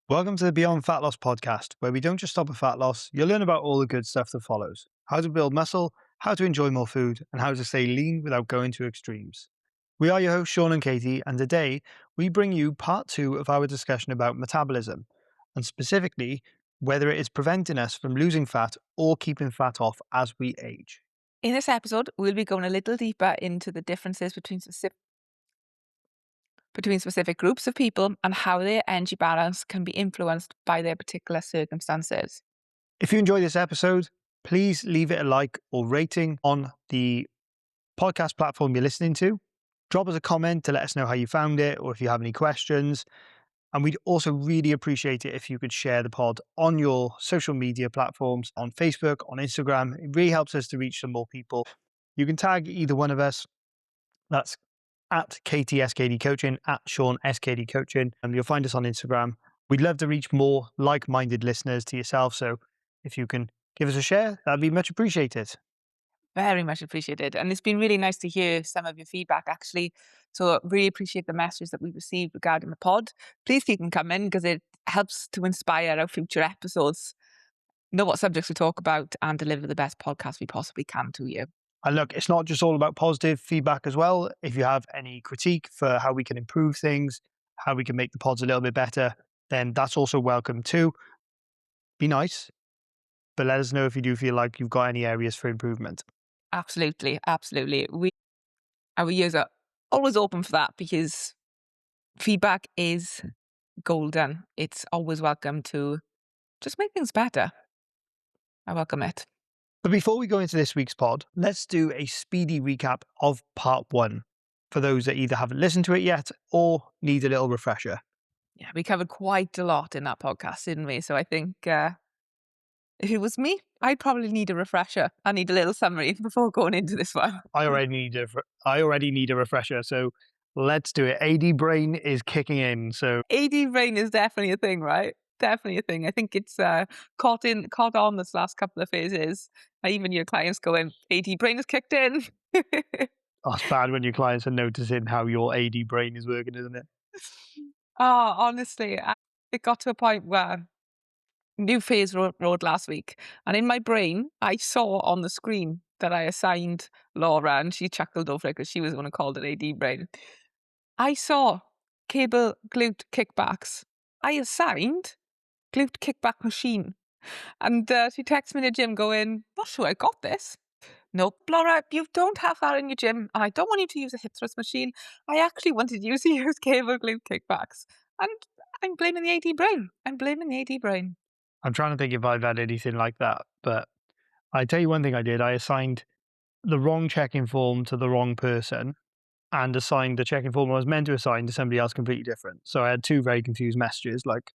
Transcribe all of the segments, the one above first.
Welcome to the Beyond Fat Loss podcast, where we don't just stop at fat loss, you'll learn about all the good stuff that follows: how to build muscle, how to enjoy more food, and how to stay lean without going to extremes. We are your hosts, Sean and Katie, and today we bring you part two of our discussion about metabolism, and specifically whether it is preventing us from losing fat or keeping fat off as we age. In this episode, we'll be going a little deeper into the differences between specific groups of people and how their energy balance can be influenced by their particular circumstances. If you enjoy this episode, please leave it a like or rating on the podcast platform you're listening to. Drop us a comment to let us know how you found it or if you have any questions. And we'd also really appreciate it if you could share the pod on your social media platforms, on Facebook, on Instagram. It really helps us to reach some more people. You can tag either one of us. That's at KTSKD Coaching, at Sean SKD Coaching. And you'll find us on Instagram. We'd love to reach more like-minded listeners to yourself. So if you can give us a share, that'd be much appreciated. Very much appreciated. And it's been really nice to hear some of your feedback, actually. So really appreciate the messages that we've received regarding the pod. Please keep them coming because it helps to inspire our future episodes, know what subjects we talk about, and deliver the best podcast we possibly can to you. And look, it's not just all about positive feedback as well. If you have any critique for how we can improve things, how we can make the pods a little bit better, then that's also welcome too. Be nice, but let us know if you do feel like you've got any areas for improvement. Absolutely. Absolutely. Our ears are always open for that because feedback is golden. It's always welcome to just make things better. I welcome it. But before we go into this week's pod, let's do a speedy recap of part one for those that either haven't listened to it yet or need a little refresher. Yeah, we covered quite a lot in that podcast, didn't we? So I think if it was me, I'd probably need a refresher. I need a little summary before going into this one. I already need a refresher, so let's do it. AD brain is kicking in, so AD brain is definitely a thing, right? Definitely a thing. I think it's caught on this last couple of phases. Even your clients going, AD brain is kicked in. that's bad when your clients are noticing how your AD brain is working, isn't it? Oh, honestly, it got to a point where new phase road last week, and in my brain, I saw on the screen that I assigned Laura, and she chuckled over it because she was the one who called it AD brain. I saw cable glute kickbacks. I assigned glute kickback machine, and she texted me in the gym going, "Not sure I got this." Nope, Laura, you don't have that in your gym, and I don't want you to use a hip thrust machine. I actually wanted you to use cable glute kickbacks. And I'm blaming the AD brain. I'm blaming the AD brain. I'm trying to think if I've had anything like that, but I tell you one thing I did. I assigned the wrong check-in form to the wrong person and assigned the check-in form I was meant to assign to somebody else completely different. So I had two very confused messages like,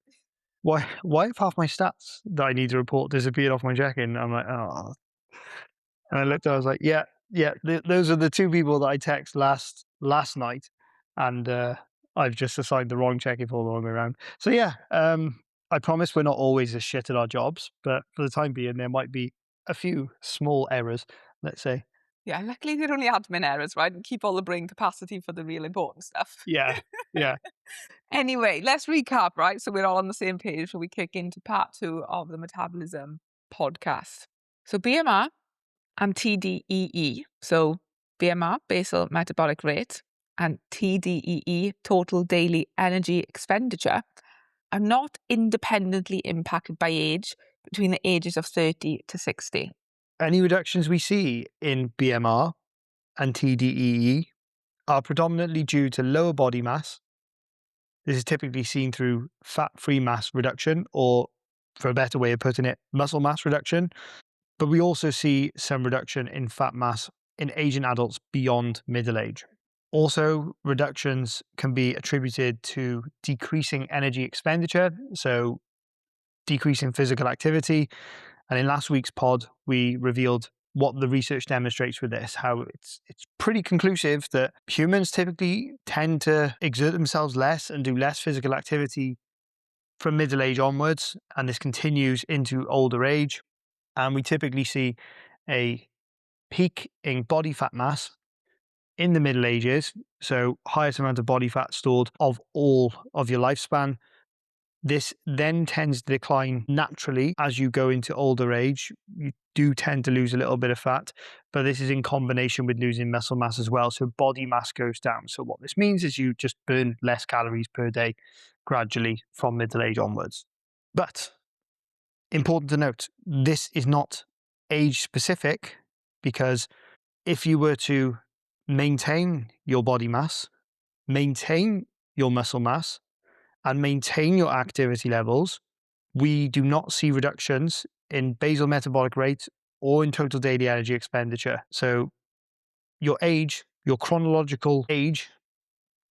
why have half my stats that I need to report disappeared off my check-in? I'm like, oh. And I looked, I was like, those are the two people that I text last night, and I've just assigned the wrong check-in form the wrong way around. So yeah, I promise we're not always as shit at our jobs, but for the time being, there might be a few small errors, let's say. Yeah, luckily they're only admin errors, right? And keep all the brain capacity for the real important stuff. Yeah, yeah. Anyway, let's recap, right? So we're all on the same page before we kick into part two of the Metabolism podcast. So BMR and TDEE. So BMR, basal metabolic rate, and TDEE, total daily energy expenditure, are not independently impacted by age between the ages of 30 to 60. Any reductions we see in BMR and TDEE are predominantly due to lower body mass. This is typically seen through fat-free mass reduction, or for a better way of putting it, muscle mass reduction. But we also see some reduction in fat mass in Asian adults beyond middle age. Also, reductions can be attributed to decreasing energy expenditure, so decreasing physical activity. And in last week's pod, we revealed what the research demonstrates with this, how it's pretty conclusive that humans typically tend to exert themselves less and do less physical activity from middle age onwards, and this continues into older age. And we typically see a peak in body fat mass in the middle ages, so highest amount of body fat stored of all of your lifespan, This then tends to decline naturally as you go into older age. You do tend to lose a little bit of fat, but this is in combination with losing muscle mass as well. So body mass goes down. So what this means is you just burn less calories per day gradually from middle age onwards. But important to note, this is not age specific, because if you were to maintain your body mass, maintain your muscle mass, and maintain your activity levels, we do not see reductions in basal metabolic rate or in total daily energy expenditure. So your age, your chronological age,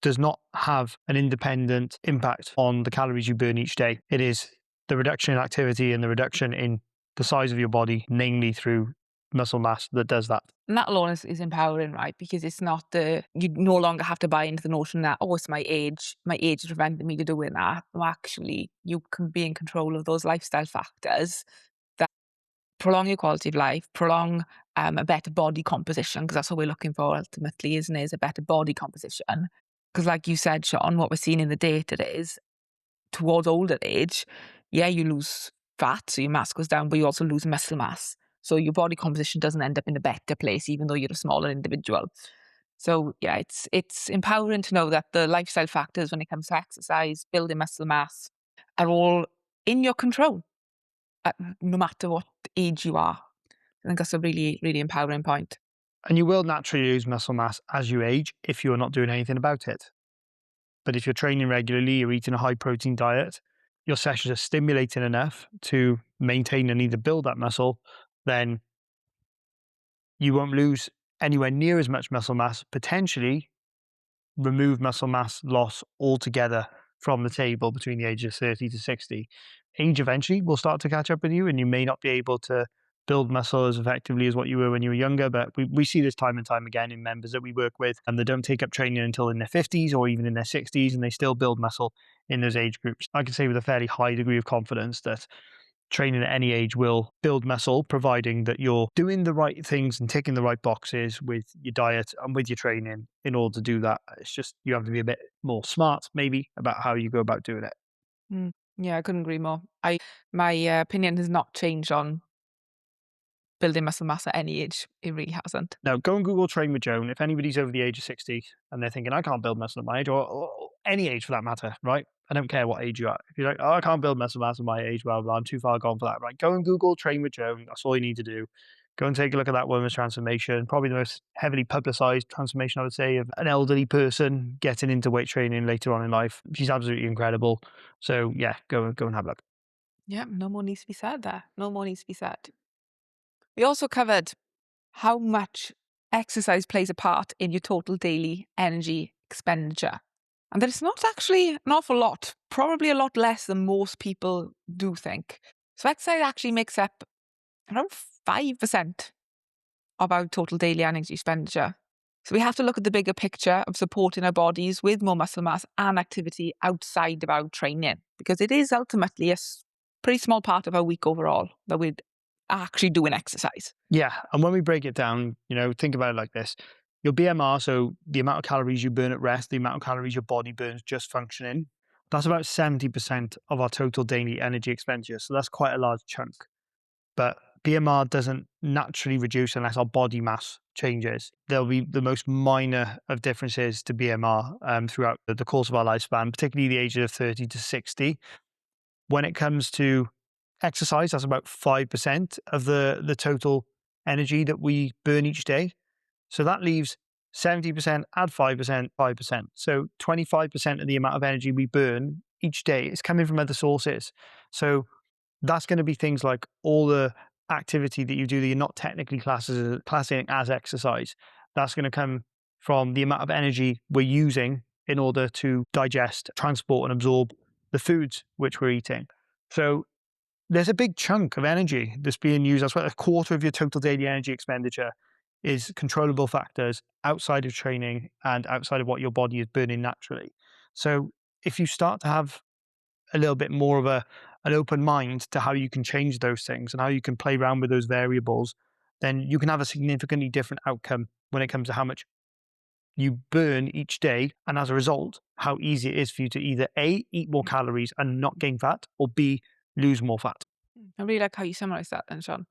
does not have an independent impact on the calories you burn each day. It is the reduction in activity and the reduction in the size of your body, namely through muscle mass, that does that. And that alone is empowering, right? Because it's not you no longer have to buy into the notion that, oh, it's my age. My age is preventing me to doing that. No, actually, you can be in control of those lifestyle factors that prolong your quality of life, prolong a better body composition, because that's what we're looking for ultimately, isn't it? Is a better body composition. Because like you said, Sean, what we're seeing in the data is towards older age, yeah, you lose fat, so your mass goes down, but you also lose muscle mass. So your body composition doesn't end up in a better place, even though you're a smaller individual. So yeah, it's empowering to know that the lifestyle factors when it comes to exercise, building muscle mass, are all in your control, no matter what age you are. I think that's a really, really empowering point. And you will naturally lose muscle mass as you age if you're not doing anything about it. But if you're training regularly, you're eating a high protein diet, your sessions are stimulating enough to maintain and either build that muscle, then you won't lose anywhere near as much muscle mass, potentially remove muscle mass loss altogether from the table between the ages of 30 to 60. Age eventually will start to catch up with you, and you may not be able to build muscle as effectively as what you were when you were younger. But we see this time and time again in members that we work with, and they don't take up training until in their 50s or even in their 60s, and they still build muscle in those age groups. I can say with a fairly high degree of confidence that training at any age will build muscle, providing that you're doing the right things and ticking the right boxes with your diet and with your training in order to do that. It's just you have to be a bit more smart, maybe, about how you go about doing it. Mm. Yeah, I couldn't agree more. My opinion has not changed on building muscle mass at any age. It really hasn't. Now, go and Google Train with Joan. If anybody's over the age of 60 and they're thinking, I can't build muscle at my age, or any age for that matter, right? I don't care what age you are. If you're like, oh, I can't build muscle mass at my age, blah, blah, I'm too far gone for that, right? Go and Google Train with Joan. That's all you need to do. Go and take a look at that woman's transformation. Probably the most heavily publicized transformation, I would say, of an elderly person getting into weight training later on in life. She's absolutely incredible. So, yeah, go and have a look. Yeah, no more needs to be said there. No more needs to be said. We also covered how much exercise plays a part in your total daily energy expenditure. And that it's not actually an awful lot, probably a lot less than most people do think. So exercise actually makes up around 5% of our total daily energy expenditure. So we have to look at the bigger picture of supporting our bodies with more muscle mass and activity outside of our training, because it is ultimately a pretty small part of our week overall that we're actually doing exercise. Yeah. And when we break it down, think about it like this. Your BMR, so the amount of calories you burn at rest, the amount of calories your body burns just functioning, that's about 70% of our total daily energy expenditure. So that's quite a large chunk. But BMR doesn't naturally reduce unless our body mass changes. There'll be the most minor of differences to BMR throughout the course of our lifespan, particularly the ages of 30 to 60. When it comes to exercise, that's about 5% of the total energy that we burn each day. So that leaves 70%, add 5%, 5%. So 25% of the amount of energy we burn each day is coming from other sources. So that's going to be things like all the activity that you do that you're not technically classing as exercise. That's going to come from the amount of energy we're using in order to digest, transport, and absorb the foods which we're eating. So there's a big chunk of energy that's being used. That's what a quarter of your total daily energy expenditure is controllable factors outside of training and outside of what your body is burning naturally. So if you start to have a little bit more of an open mind to how you can change those things and how you can play around with those variables, then you can have a significantly different outcome when it comes to how much you burn each day, and as a result, how easy it is for you to either A, eat more calories and not gain fat, or B, lose more fat. I really like how you summarise that then, Sean.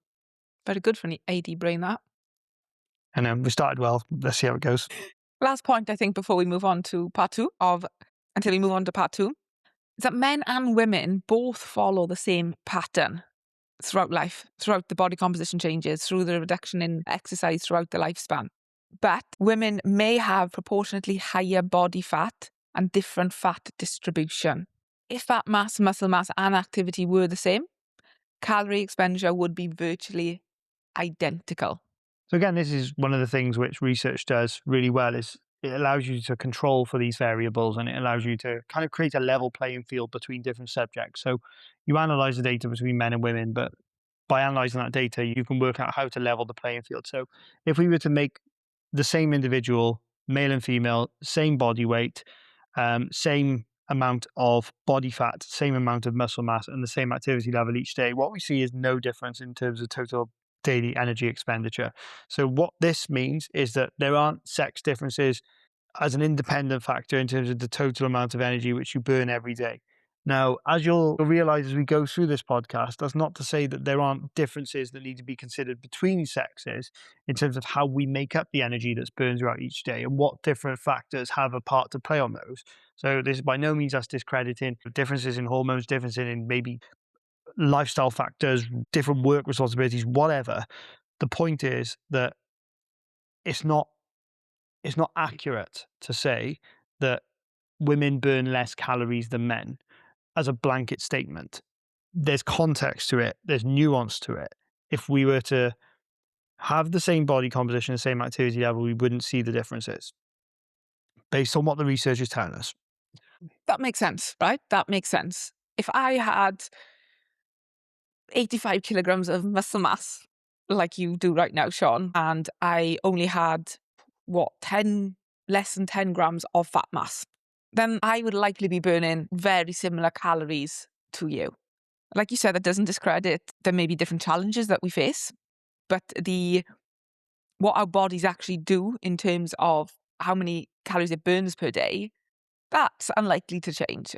Very good for an AD brain, that. And we started well. Let's see how it goes. Last point, I think, before we move on to part two until we move on to part two, is that men and women both follow the same pattern throughout life, throughout the body composition changes, through the reduction in exercise throughout the lifespan. But women may have proportionately higher body fat and different fat distribution. If fat mass, muscle mass, and activity were the same, calorie expenditure would be virtually identical. So again, this is one of the things which research does really well is it allows you to control for these variables, and it allows you to kind of create a level playing field between different subjects. So you analyze the data between men and women, but by analyzing that data, you can work out how to level the playing field. So if we were to make the same individual, male and female, same body weight, same amount of body fat, same amount of muscle mass, and the same activity level each day, what we see is no difference in terms of total daily energy expenditure. So what this means is that there aren't sex differences as an independent factor in terms of the total amount of energy which you burn every day. Now, as you'll realize as we go through this podcast, that's not to say that there aren't differences that need to be considered between sexes in terms of how we make up the energy that's burned throughout each day and what different factors have a part to play on those. So this is by no means us discrediting differences in hormones, differences in maybe lifestyle factors, different work responsibilities, whatever. The point is that it's not accurate to say that women burn less calories than men as a blanket statement. There's context to it, there's nuance to it. If we were to have the same body composition, the same activity level, we wouldn't see the differences based on what the research is telling us. That makes sense, right? That makes sense. If I had 85 kilograms of muscle mass, like you do right now, Sean, and I only had, less than 10 grams of fat mass, then I would likely be burning very similar calories to you. Like you said, that doesn't discredit there may be different challenges that we face, but what our bodies actually do in terms of how many calories it burns per day, that's unlikely to change.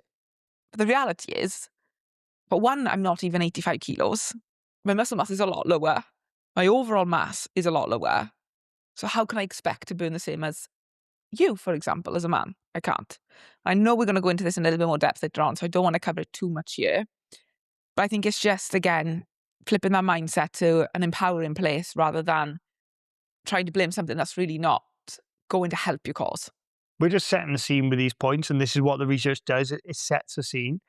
But the reality is, for one, I'm not even 85 kilos. My muscle mass is a lot lower. My overall mass is a lot lower. So how can I expect to burn the same as you, for example, as a man? I can't. I know we're going to go into this in a little bit more depth later on, so I don't want to cover it too much here. But I think it's just, again, flipping that mindset to an empowering place rather than trying to blame something that's really not going to help your cause. We're just setting the scene with these points, and this is what the research does. It sets a scene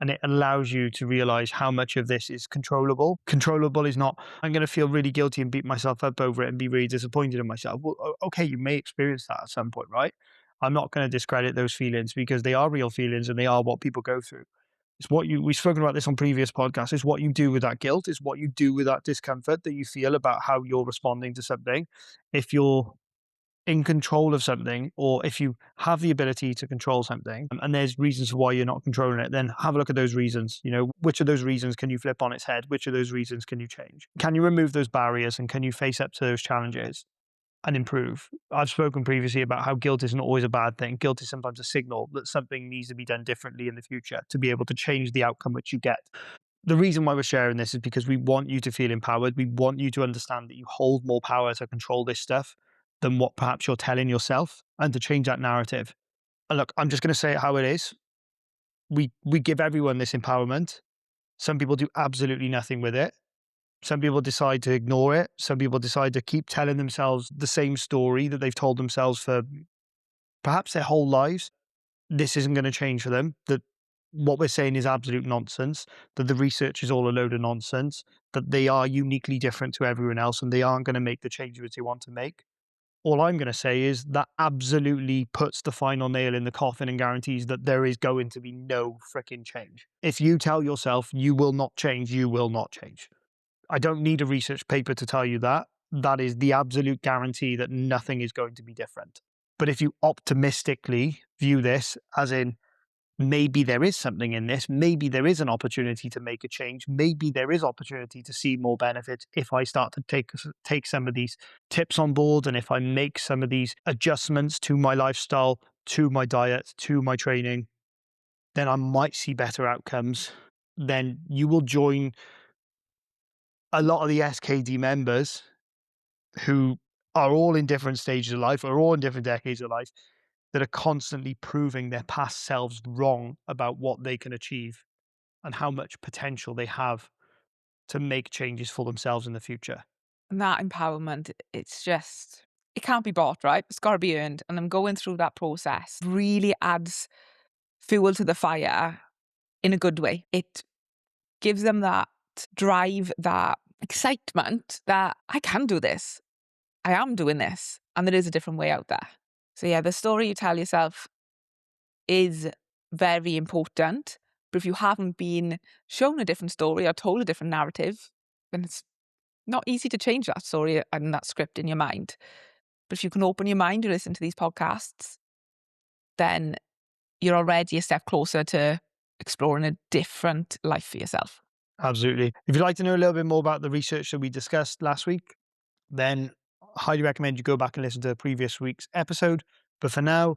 and it allows you to realize how much of this is controllable. Controllable is not, I'm going to feel really guilty and beat myself up over it and be really disappointed in myself. Well, okay, you may experience that at some point, right? I'm not going to discredit those feelings because they are real feelings and they are what people go through. It's what we've spoken about this on previous podcasts. It's what you do with that guilt. It's what you do with that discomfort that you feel about how you're responding to something. If you're in control of something, or if you have the ability to control something and there's reasons for why you're not controlling it, then have a look at those reasons. Which of those reasons can you flip on its head? Which of those reasons can you change? Can you remove those barriers and can you face up to those challenges and improve? I've spoken previously about how guilt isn't always a bad thing. Guilt is sometimes a signal that something needs to be done differently in the future to be able to change the outcome which you get. The reason why we're sharing this is because we want you to feel empowered. We want you to understand that you hold more power to control this stuff than what perhaps you're telling yourself, and to change that narrative. And look, I'm just going to say it how it is. We give everyone this empowerment. Some people do absolutely nothing with it. Some people decide to ignore it. Some people decide to keep telling themselves the same story that they've told themselves for perhaps their whole lives. This isn't going to change for them. That what we're saying is absolute nonsense, that the research is all a load of nonsense, that they are uniquely different to everyone else and they aren't going to make the changes they want to make. All I'm going to say is that absolutely puts the final nail in the coffin and guarantees that there is going to be no freaking change. If you tell yourself you will not change, you will not change. I don't need a research paper to tell you that. That is the absolute guarantee that nothing is going to be different. But if you optimistically view this, as in, maybe there is something in this. Maybe there is an opportunity to make a change. Maybe there is opportunity to see more benefits if I start to take some of these tips on board, and if I make some of these adjustments to my lifestyle, to my diet, to my training, then I might see better outcomes. Then you will join a lot of the SKD members who are all in different stages of life, are all in different decades of life, that are constantly proving their past selves wrong about what they can achieve and how much potential they have to make changes for themselves in the future. And that empowerment, it's just, it can't be bought, right? It's got to be earned. And them going through that process really adds fuel to the fire in a good way. It gives them that drive, that excitement that I can do this. I am doing this. And there is a different way out there. So, yeah, the story you tell yourself is very important. But if you haven't been shown a different story or told a different narrative, then it's not easy to change that story and that script in your mind. But if you can open your mind to listen to these podcasts, then you're already a step closer to exploring a different life for yourself. Absolutely. If you'd like to know a little bit more about the research that we discussed last week, then I highly recommend you go back and listen to the previous week's episode. But for now,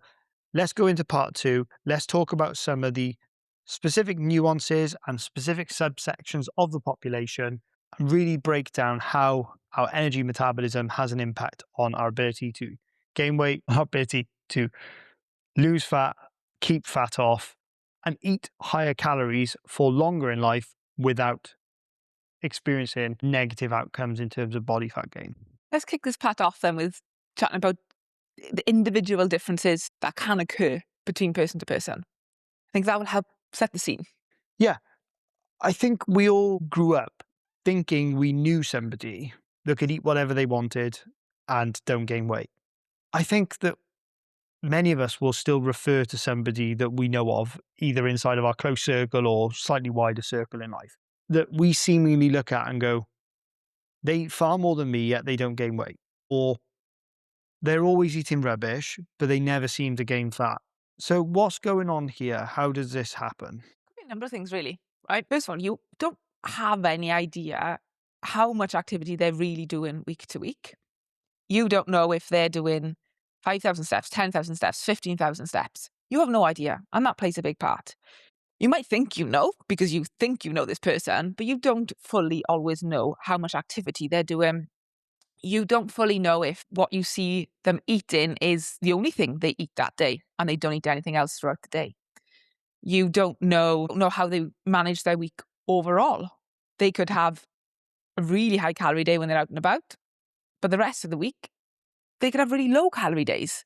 let's go into part two. Let's talk about some of the specific nuances and specific subsections of the population and really break down how our energy metabolism has an impact on our ability to gain weight, our ability to lose fat, keep fat off, and eat higher calories for longer in life without experiencing negative outcomes in terms of body fat gain. Let's kick this part off then with chatting about the individual differences that can occur between person to person. I think that will help set the scene. Yeah, I think we all grew up thinking we knew somebody that could eat whatever they wanted and don't gain weight. I think that many of us will still refer to somebody that we know of, either inside of our close circle or slightly wider circle in life, that we seemingly look at and go, they eat far more than me, yet they don't gain weight. Or they're always eating rubbish, but they never seem to gain fat. So what's going on here? How does this happen? Could be a number of things, really. Right? First of all, you don't have any idea how much activity they're really doing week to week. You don't know if they're doing 5,000 steps, 10,000 steps, 15,000 steps. You have no idea. And that plays a big part. You might think you know because you think you know this person, but you don't fully always know how much activity they're doing. You don't fully know if what you see them eating is the only thing they eat that day and they don't eat anything else throughout the day. You don't know how they manage their week overall. They could have a really high calorie day when they're out and about, but the rest of the week, they could have really low calorie days.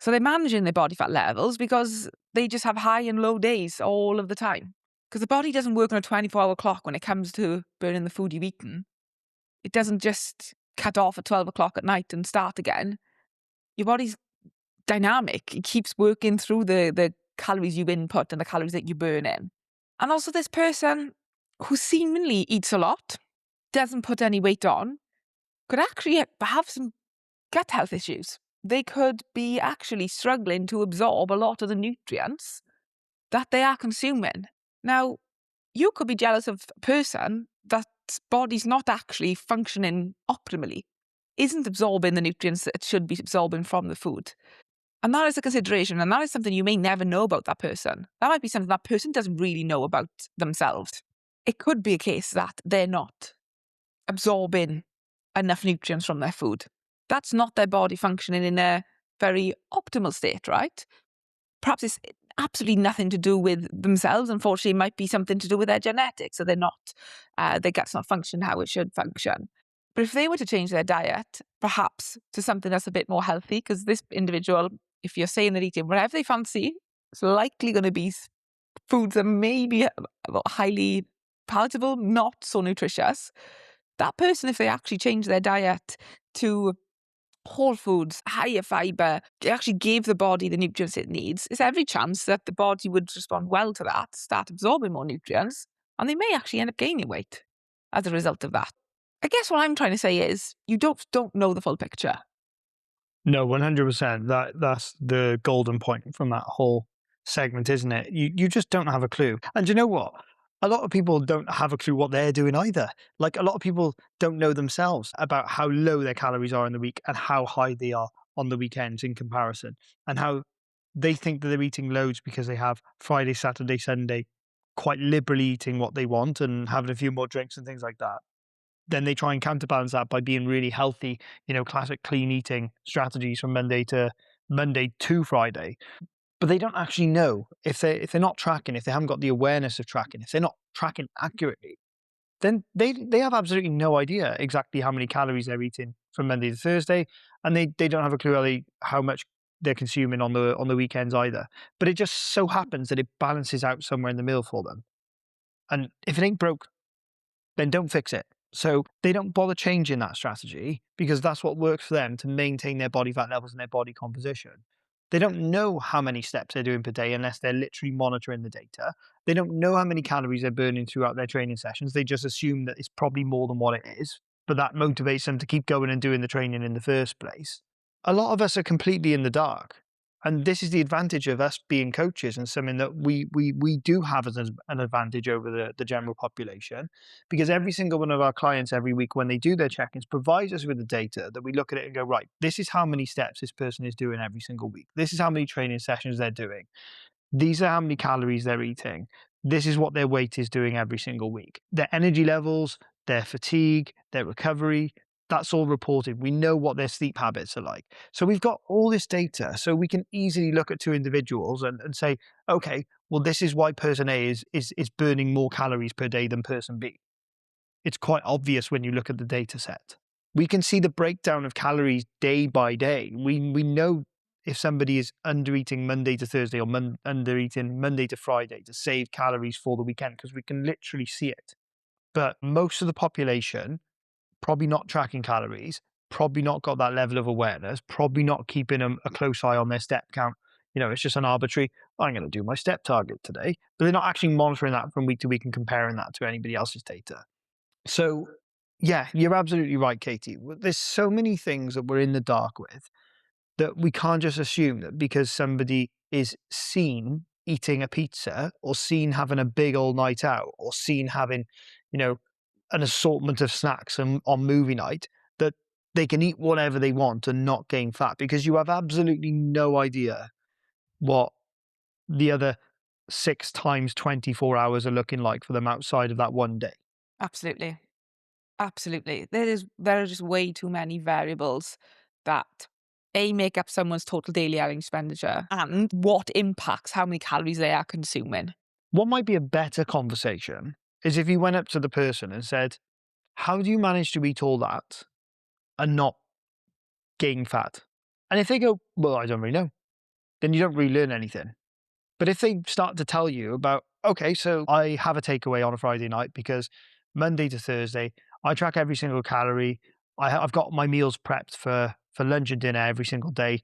So they're managing their body fat levels because they just have high and low days all of the time. Because the body doesn't work on a 24-hour clock when it comes to burning the food you've eaten. It doesn't just cut off at 12 o'clock at night and start again. Your body's dynamic. It keeps working through the calories you input and the calories that you burn in. And also this person who seemingly eats a lot, doesn't put any weight on, could actually have some gut health issues. They could be actually struggling to absorb a lot of the nutrients that they are consuming. Now, you could be jealous of a person that's body's not actually functioning optimally, isn't absorbing the nutrients that it should be absorbing from the food. And that is a consideration, and that is something you may never know about that person. That might be something that person doesn't really know about themselves. It could be a case that they're not absorbing enough nutrients from their food. That's not their body functioning in a very optimal state, right? Perhaps it's absolutely nothing to do with themselves. Unfortunately, it might be something to do with their genetics. So they're not, their gut's not functioning how it should function. But if they were to change their diet, perhaps to something that's a bit more healthy, because this individual, if you're saying they're eating whatever they fancy, it's likely going to be foods that may be highly palatable, not so nutritious. That person, if they actually change their diet to whole foods, higher fiber, they actually gave the body the nutrients it needs, there's every chance that the body would respond well to that, start absorbing more nutrients, and they may actually end up gaining weight as a result of that. I guess what I'm trying to say is you don't know the full picture. No, 100%. That's the golden point from that whole segment, isn't it? You just don't have a clue. And you know what? A lot of people don't have a clue what they're doing either. Like a lot of people don't know themselves about how low their calories are in the week and how high they are on the weekends in comparison, and how they think that they're eating loads because they have Friday, Saturday, Sunday, quite liberally eating what they want and having a few more drinks and things like that. Then they try and counterbalance that by being really healthy, classic clean eating strategies from Monday to Friday. But they don't actually know if they're not tracking, if they haven't got the awareness of tracking, if they're not tracking accurately, then they have absolutely no idea exactly how many calories they're eating from Monday to Thursday, and they don't have a clue how much they're consuming on the weekends either. But it just so happens that it balances out somewhere in the middle for them. And if it ain't broke, then don't fix it. So they don't bother changing that strategy because that's what works for them to maintain their body fat levels and their body composition. They don't know how many steps they're doing per day unless they're literally monitoring the data. They don't know how many calories they're burning throughout their training sessions. They just assume that it's probably more than what it is, but that motivates them to keep going and doing the training in the first place. A lot of us are completely in the dark. And this is the advantage of us being coaches, and something that we do have as an advantage over the general population, because every single one of our clients every week when they do their check-ins provides us with the data that we look at it and go, right, this is how many steps this person is doing every single week. This is how many training sessions they're doing. These are how many calories they're eating. This is what their weight is doing every single week. Their energy levels, their fatigue, their recovery, that's all reported. We know what their sleep habits are like. So we've got all this data. So we can easily look at two individuals and say, okay, well, this is why person A is burning more calories per day than person B. It's quite obvious when you look at the data set. We can see the breakdown of calories day by day. We know if somebody is under eating Monday to Thursday or under eating Monday to Friday to save calories for the weekend, because we can literally see it. But most of the population probably not tracking calories, probably not got that level of awareness, probably not keeping a close eye on their step count. It's just an arbitrary, I'm going to do my step target today. But they're not actually monitoring that from week to week and comparing that to anybody else's data. So, yeah, you're absolutely right, Katie. There's so many things that we're in the dark with that we can't just assume that because somebody is seen eating a pizza or seen having a big old night out or seen having, you know, an assortment of snacks on movie night, that they can eat whatever they want and not gain fat, because you have absolutely no idea what the other 6 times 24 hours are looking like for them outside of that one day. Absolutely. Absolutely. There are just way too many variables that make up someone's total daily expenditure and what impacts how many calories they are consuming. What might be a better conversation is if you went up to the person and said, how do you manage to eat all that and not gain fat? And if they go, well, I don't really know, then you don't really learn anything. But if they start to tell you about, okay, so I have a takeaway on a Friday night because Monday to Thursday, I track every single calorie. I've got my meals prepped for lunch and dinner every single day.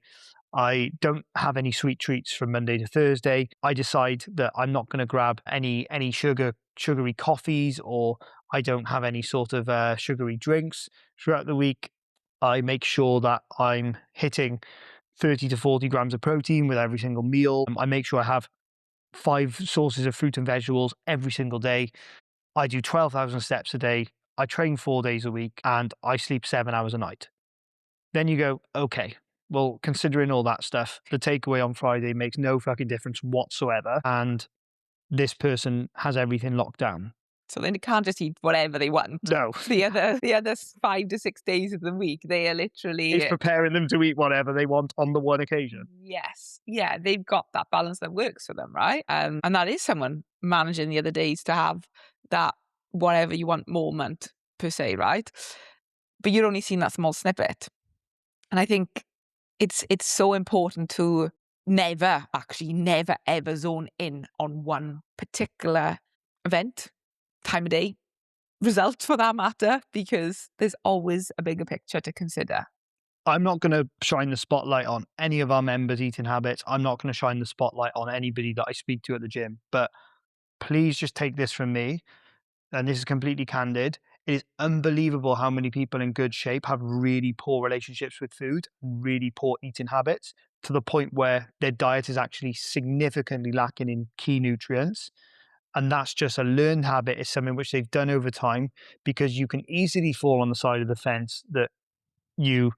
I don't have any sweet treats from Monday to Thursday. I decide that I'm not going to grab any sugary coffees, or I don't have any sort of sugary drinks throughout the week. I make sure that I'm hitting 30 to 40 grams of protein with every single meal. I make sure I have 5 sources of fruit and vegetables every single day. I do 12,000 steps a day. I train 4 days a week and I sleep 7 hours a night. Then you go, okay, well, considering all that stuff, the takeaway on Friday makes no fucking difference whatsoever. And this person has everything locked down. So then they can't just eat whatever they want. No, The other 5 to 6 days of the week, they are it's literally preparing them to eat whatever they want on the one occasion. yes. Yeah, they've got that balance that works for them, right? And that is someone managing the other days to have that whatever you want moment per se, right? But you're only seeing that small snippet. And I think it's so important to never ever zone in on one particular event, time of day, result for that matter, because there's always a bigger picture to consider. I'm not going to shine the spotlight on any of our members' eating habits. I'm not going to shine the spotlight on anybody that I speak to at the gym. But please just take this from me, and this is completely candid. It is unbelievable how many people in good shape have really poor relationships with food, really poor eating habits, to the point where their diet is actually significantly lacking in key nutrients. And that's just a learned habit. It's something which they've done over time, because you can easily fall on the side of the fence that you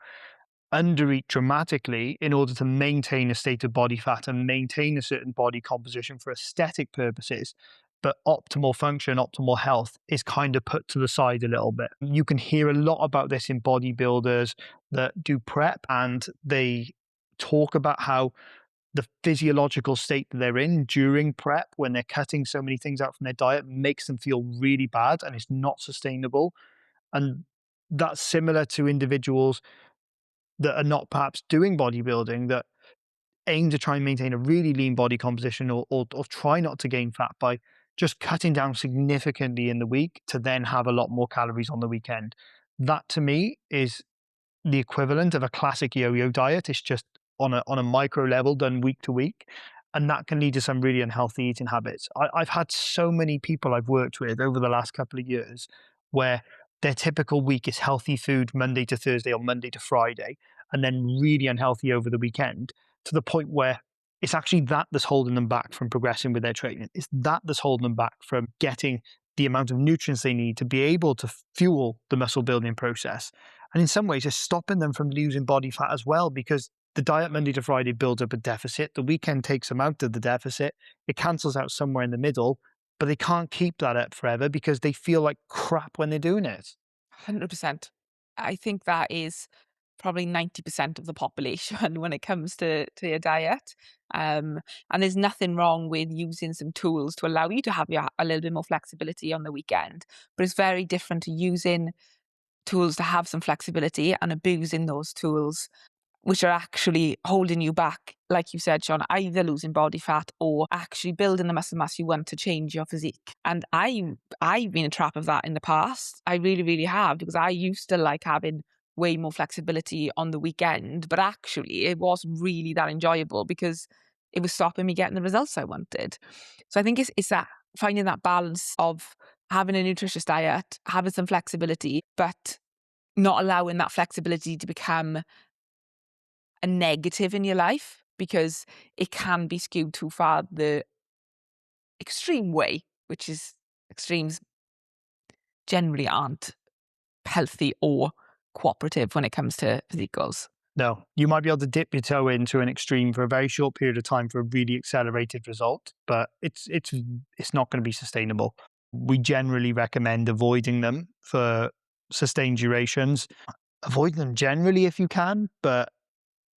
undereat dramatically in order to maintain a state of body fat and maintain a certain body composition for aesthetic purposes. But optimal function, optimal health is kind of put to the side a little bit. You can hear a lot about this in bodybuilders that do prep, and they talk about how the physiological state that they're in during prep, when they're cutting so many things out from their diet, makes them feel really bad and it's not sustainable. And that's similar to individuals that are not perhaps doing bodybuilding, that aim to try and maintain a really lean body composition, or try not to gain fat by just cutting down significantly in the week to then have a lot more calories on the weekend. That to me is the equivalent of a classic yo-yo diet. It's just on a micro level, done week to week, and that can lead to some really unhealthy eating habits. I've had so many people I've worked with over the last couple of years where their typical week is healthy food Monday to Thursday or Monday to Friday, and then really unhealthy over the weekend, to the point where it's actually that that's holding them back from progressing with their training. It's that that's holding them back from getting the amount of nutrients they need to be able to fuel the muscle building process. And in some ways, it's stopping them from losing body fat as well, because the diet Monday to Friday builds up a deficit. The weekend takes them out of the deficit. It cancels out somewhere in the middle, but they can't keep that up forever because they feel like crap when they're doing it. 100%. I think that is probably 90% of the population when it comes to your diet. And there's nothing wrong with using some tools to allow you to have a little bit more flexibility on the weekend. But it's very different to using tools to have some flexibility and abusing those tools, which are actually holding you back, like you said, Sean, either losing body fat or actually building the muscle mass you want to change your physique. And I've been a trap of that in the past. I really, really have, because I used to like having way more flexibility on the weekend, but actually it wasn't really that enjoyable because it was stopping me getting the results I wanted. So I think it's that finding that balance of having a nutritious diet, having some flexibility, but not allowing that flexibility to become a negative in your life, because it can be skewed too far the extreme way, which is extremes generally aren't healthy or cooperative when it comes to physique goals. No, you might be able to dip your toe into an extreme for a very short period of time for a really accelerated result, but it's not going to be sustainable. We generally recommend avoiding them for sustained durations. Avoid them generally if you can, but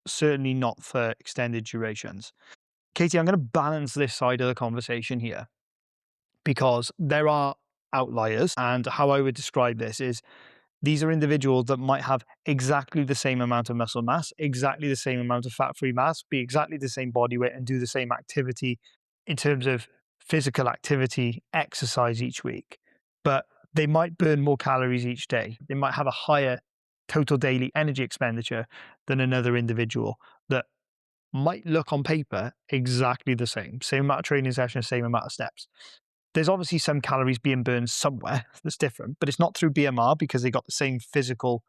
certainly not for extended durations. Katie, I'm going to balance this side of the conversation here, because there are outliers. And how I would describe this is, these are individuals that might have exactly the same amount of muscle mass, exactly the same amount of fat-free mass, be exactly the same body weight, and do the same activity in terms of physical activity, exercise each week. But they might burn more calories each day. They might have a higher total daily energy expenditure than another individual that might look on paper exactly the same amount of training sessions, same amount of steps. There's obviously some calories being burned somewhere that's different, but it's not through BMR because they got the same physical,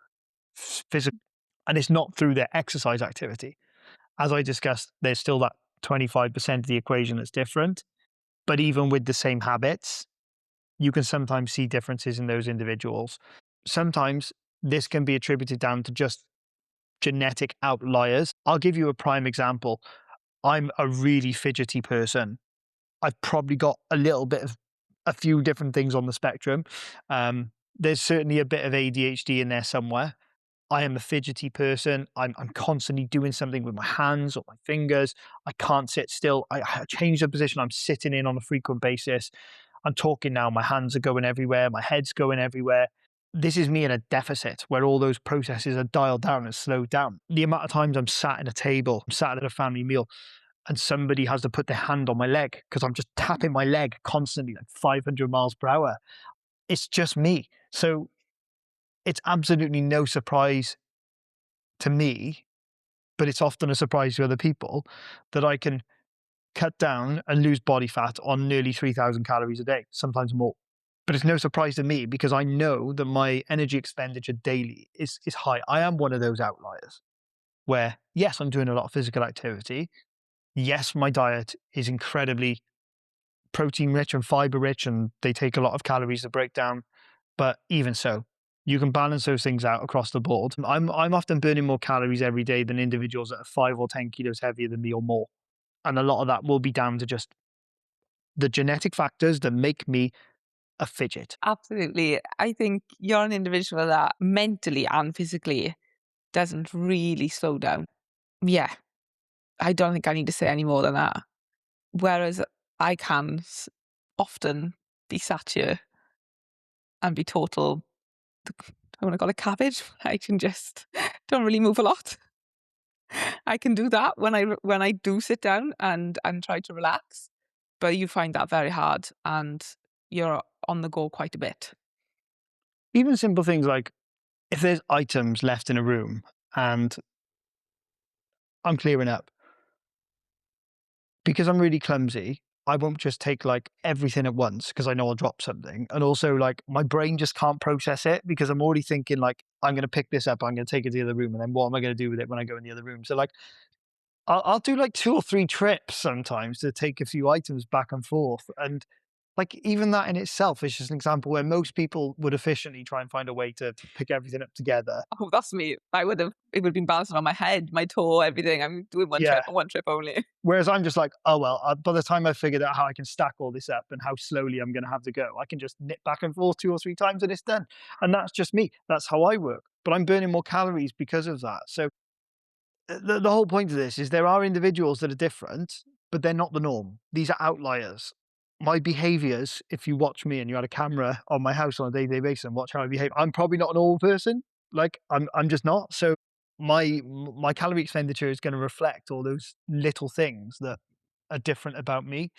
and it's not through their exercise activity. As I discussed, there's still that 25% of the equation that's different, but even with the same habits, you can sometimes see differences in those individuals. Sometimes this can be attributed down to just genetic outliers. I'll give you a prime example. I'm a really fidgety person. I've probably got a little bit of a few different things on the spectrum. There's certainly a bit of ADHD in there somewhere. I am a fidgety person. I'm constantly doing something with my hands or my fingers. I can't sit still. I change the position I'm sitting in on a frequent basis. I'm talking now, my hands are going everywhere, my head's going everywhere. This is me in a deficit where all those processes are dialed down and slowed down. The amount of times I'm sat at a table, I'm sat at a family meal, and somebody has to put their hand on my leg because I'm just tapping my leg constantly, like 500 miles per hour. It's just me. So it's absolutely no surprise to me, but it's often a surprise to other people, that I can cut down and lose body fat on nearly 3,000 calories a day, sometimes more. But it's no surprise to me because I know that my energy expenditure daily is high. I am one of those outliers where, yes, I'm doing a lot of physical activity. Yes, my diet is incredibly protein rich and fiber rich, and they take a lot of calories to break down. But even so, you can balance those things out across the board. I'm often burning more calories every day than individuals that are 5 or 10 kilos heavier than me or more. And a lot of that will be down to just the genetic factors that make me a fidget. Absolutely. I think you're an individual that mentally and physically doesn't really slow down. Yeah, I don't think I need to say any more than that. Whereas I can often be sat here and be total, I want to call it cabbage. I can just don't really move a lot. I can do that when I do sit down and try to relax, but you find that very hard and you're on the go quite a bit. Even simple things like if there's items left in a room and I'm clearing up, because I'm really clumsy, I won't just take like everything at once because I know I'll drop something. And also, like, my brain just can't process it because I'm already thinking, like, I'm going to pick this up, I'm going to take it to the other room. And then what am I going to do with it when I go in the other room? So, like, I'll do like 2 or 3 trips sometimes to take a few items back and forth. And like, even that in itself is just an example where most people would efficiently try and find a way to pick everything up together. Oh, that's me. It would have been bouncing on my head, my toe, everything. I'm doing Yeah. one trip only. Whereas I'm just like, oh, well, by the time I've figured out how I can stack all this up and how slowly I'm going to have to go, I can just nip back and forth 2 or 3 times and it's done. And that's just me. That's how I work. But I'm burning more calories because of that. So the whole point of this is there are individuals that are different, but they're not the norm. These are outliers. My behaviors, if you watch me and you had a camera on my house on a day-to-day basis and watch how I behave, I'm probably not a normal person. Like, I'm just not. So my calorie expenditure is going to reflect all those little things that are different about me.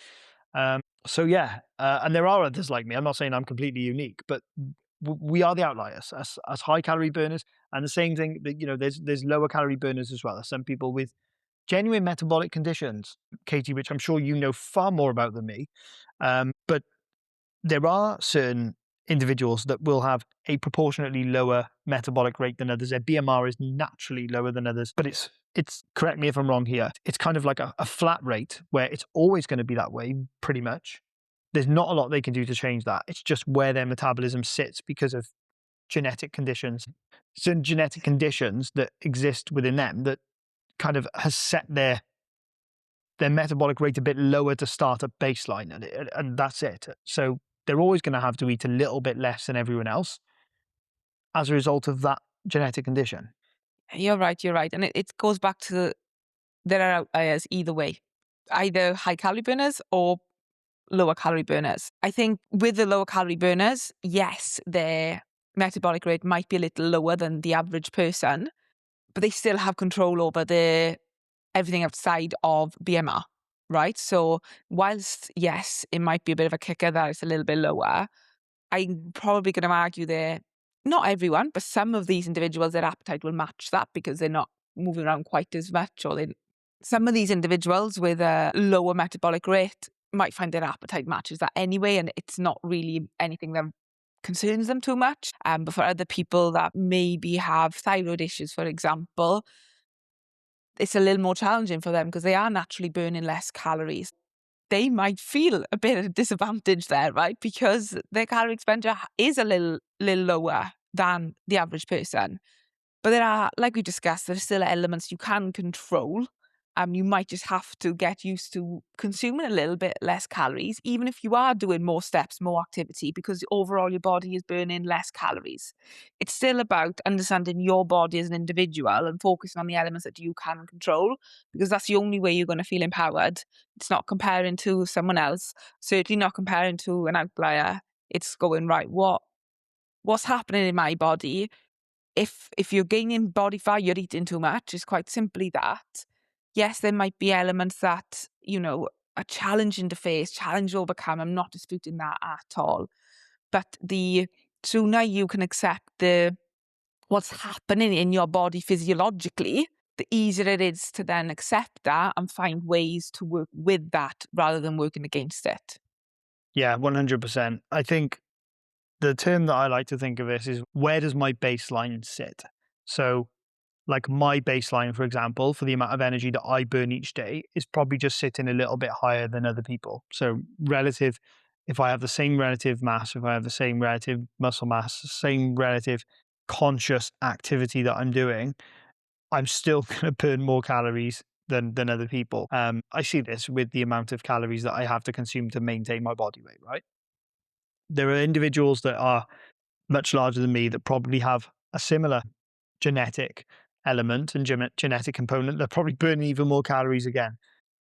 So yeah, and there are others like me. I'm not saying I'm completely unique, but we are the outliers as high calorie burners. And the same thing that, there's lower calorie burners as well. There's some people with genuine metabolic conditions, Katie, which I'm sure you know far more about than me. But there are certain individuals that will have a proportionately lower metabolic rate than others. Their BMR is naturally lower than others, but it's correct me if I'm wrong here. It's kind of like a flat rate where it's always going to be that way, pretty much. There's not a lot they can do to change that. It's just where their metabolism sits because of genetic conditions, certain genetic conditions that exist within them that kind of has set their metabolic rate a bit lower to start at baseline, and that's it. So they're always going to have to eat a little bit less than everyone else as a result of that genetic condition. You're right, you're right. And it goes back to there are outliers either way, either high calorie burners or lower calorie burners. I think with the lower calorie burners, yes, their metabolic rate might be a little lower than the average person, but they still have control over everything outside of BMR, right? So whilst yes, it might be a bit of a kicker that it's a little bit lower, I'm probably going to argue there, not everyone, but some of these individuals, their appetite will match that because they're not moving around quite as much, or some of these individuals with a lower metabolic rate might find their appetite matches that anyway, and it's not really anything that concerns them too much. But for other people that maybe have thyroid issues, for example, it's a little more challenging for them because they are naturally burning less calories. They might feel a bit of disadvantage there, right? Because their calorie expenditure is a little lower than the average person. But there are, like we discussed, there are still elements you can control. You might just have to get used to consuming a little bit less calories, even if you are doing more steps, more activity, because overall your body is burning less calories. It's still about understanding your body as an individual and focusing on the elements that you can control, because that's the only way you're going to feel empowered. It's not comparing to someone else, certainly not comparing to an outlier. It's going, right, what's happening in my body? If you're gaining body fat, you're eating too much. It's quite simply that. Yes, there might be elements that, are challenging to face, challenge to overcome. I'm not disputing that at all. But the sooner you can accept what's happening in your body physiologically, the easier it is to then accept that and find ways to work with that rather than working against it. Yeah, 100%. I think The term that I like to think of this is, where does my baseline sit? So, like my baseline, for example, for the amount of energy that I burn each day is probably just sitting a little bit higher than other people. So, relative, if I have the same relative mass, if I have the same relative muscle mass, same relative conscious activity that I'm doing, I'm still going to burn more calories than other people. I see this with the amount of calories that I have to consume to maintain my body weight, right? There are individuals that are much larger than me that probably have a similar genetic element and genetic component. They're probably burning even more calories again.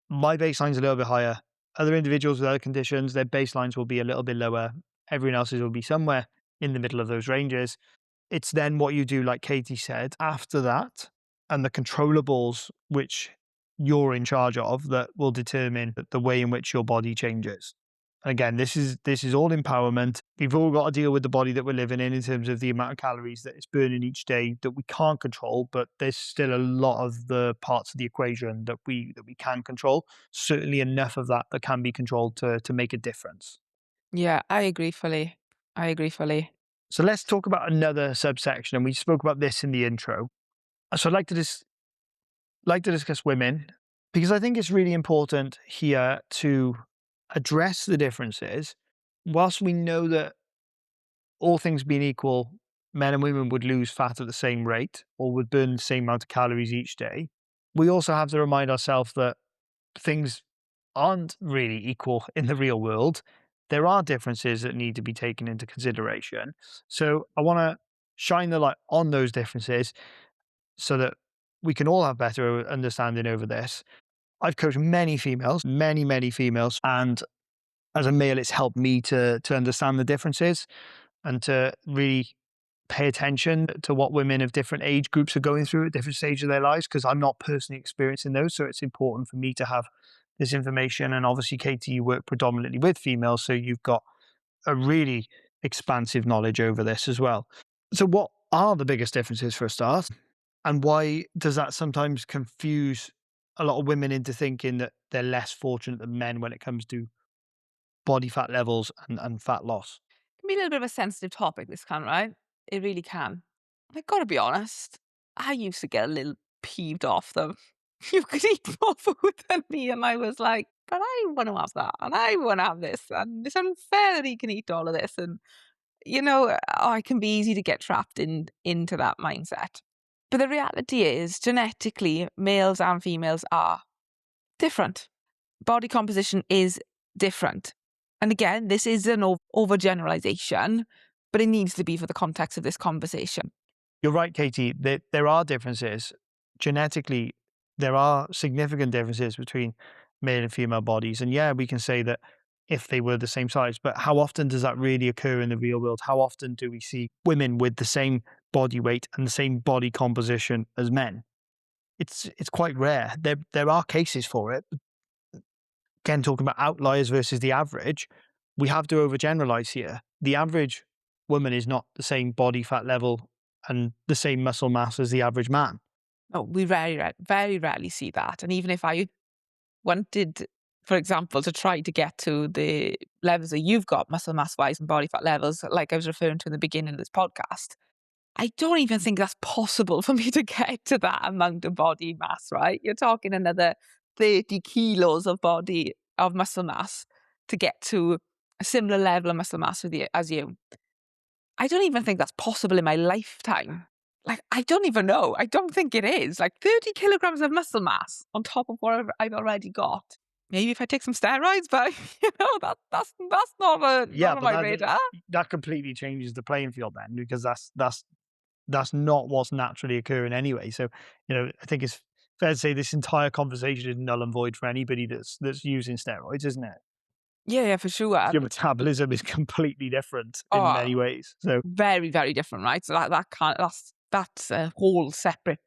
My baseline's a little bit higher. Other individuals with other conditions, their baselines will be a little bit lower. Everyone else's will be somewhere in the middle of those ranges. It's then what you do, like Katie said, after that, and the controllables which you're in charge of that will determine the way in which your body changes. Again, this is all empowerment. We've all got to deal with the body that we're living in terms of the amount of calories that it's burning each day that we can't control, but there's still a lot of the parts of the equation that we can control. Certainly enough of that that can be controlled to make a difference. Yeah, I agree fully. I agree fully. So let's talk about another subsection, and we spoke about this in the intro. So I'd like to discuss women because I think it's really important here to address the differences. Whilst we know that all things being equal, men and women would lose fat at the same rate or would burn the same amount of calories each day, we also have to remind ourselves that things aren't really equal in the real world. There are differences that need to be taken into consideration. So I want to shine the light on those differences so that we can all have better understanding over this. I've coached many females, many females, and as a male, it's helped me to understand the differences and to really pay attention to what women of different age groups are going through at different stages of their lives, because I'm not personally experiencing those. So it's important for me to have this information. And obviously, Katie, you work predominantly with females, so you've got a really expansive knowledge over this as well. So, what are the biggest differences for a start? And why does that sometimes confuse a lot of women into thinking that they're less fortunate than men when it comes to body fat levels and fat loss? Can be a little bit of a sensitive topic, this can, right? It really can. I gotta be honest, I used to get a little peeved off them. You could eat more food than me, and I was like, but I want to have that, and I want to have this, and it's unfair that he can eat all of this, and it can be easy to get trapped into that mindset. But the reality is, genetically, males and females are different. Body composition is different. And again, this is an overgeneralization, but it needs to be for the context of this conversation. You're right, Katie. There are differences. Genetically, there are significant differences between male and female bodies. And yeah, we can say that if they were the same size, but how often does that really occur in the real world? How often do we see women with the same body weight and the same body composition as men? It's quite rare. There are cases for it. Again, talking about outliers versus the average, we have to overgeneralize here. The average woman is not the same body fat level and the same muscle mass as the average man. No, we very rarely see that. And even if I wanted, for example, to try to get to the levels that you've got muscle mass wise and body fat levels, like I was referring to in the beginning of this podcast, I don't even think that's possible for me to get to that amount of body mass, right? You're talking another 30 kilos of muscle mass to get to a similar level of muscle mass as you. I don't even think that's possible in my lifetime. Like, I don't even know. I don't think it is. Like 30 kilograms of muscle mass on top of what I've already got. Maybe if I take some steroids, but that's Yeah, not on but my that radar. that completely changes the playing field then, because that's not what's naturally occurring anyway. So, I think it's fair to say this entire conversation is null and void for anybody that's using steroids, isn't it? Yeah, for sure. Your metabolism is completely different in Oh, many ways. So, very, very different, right? So that's a whole separate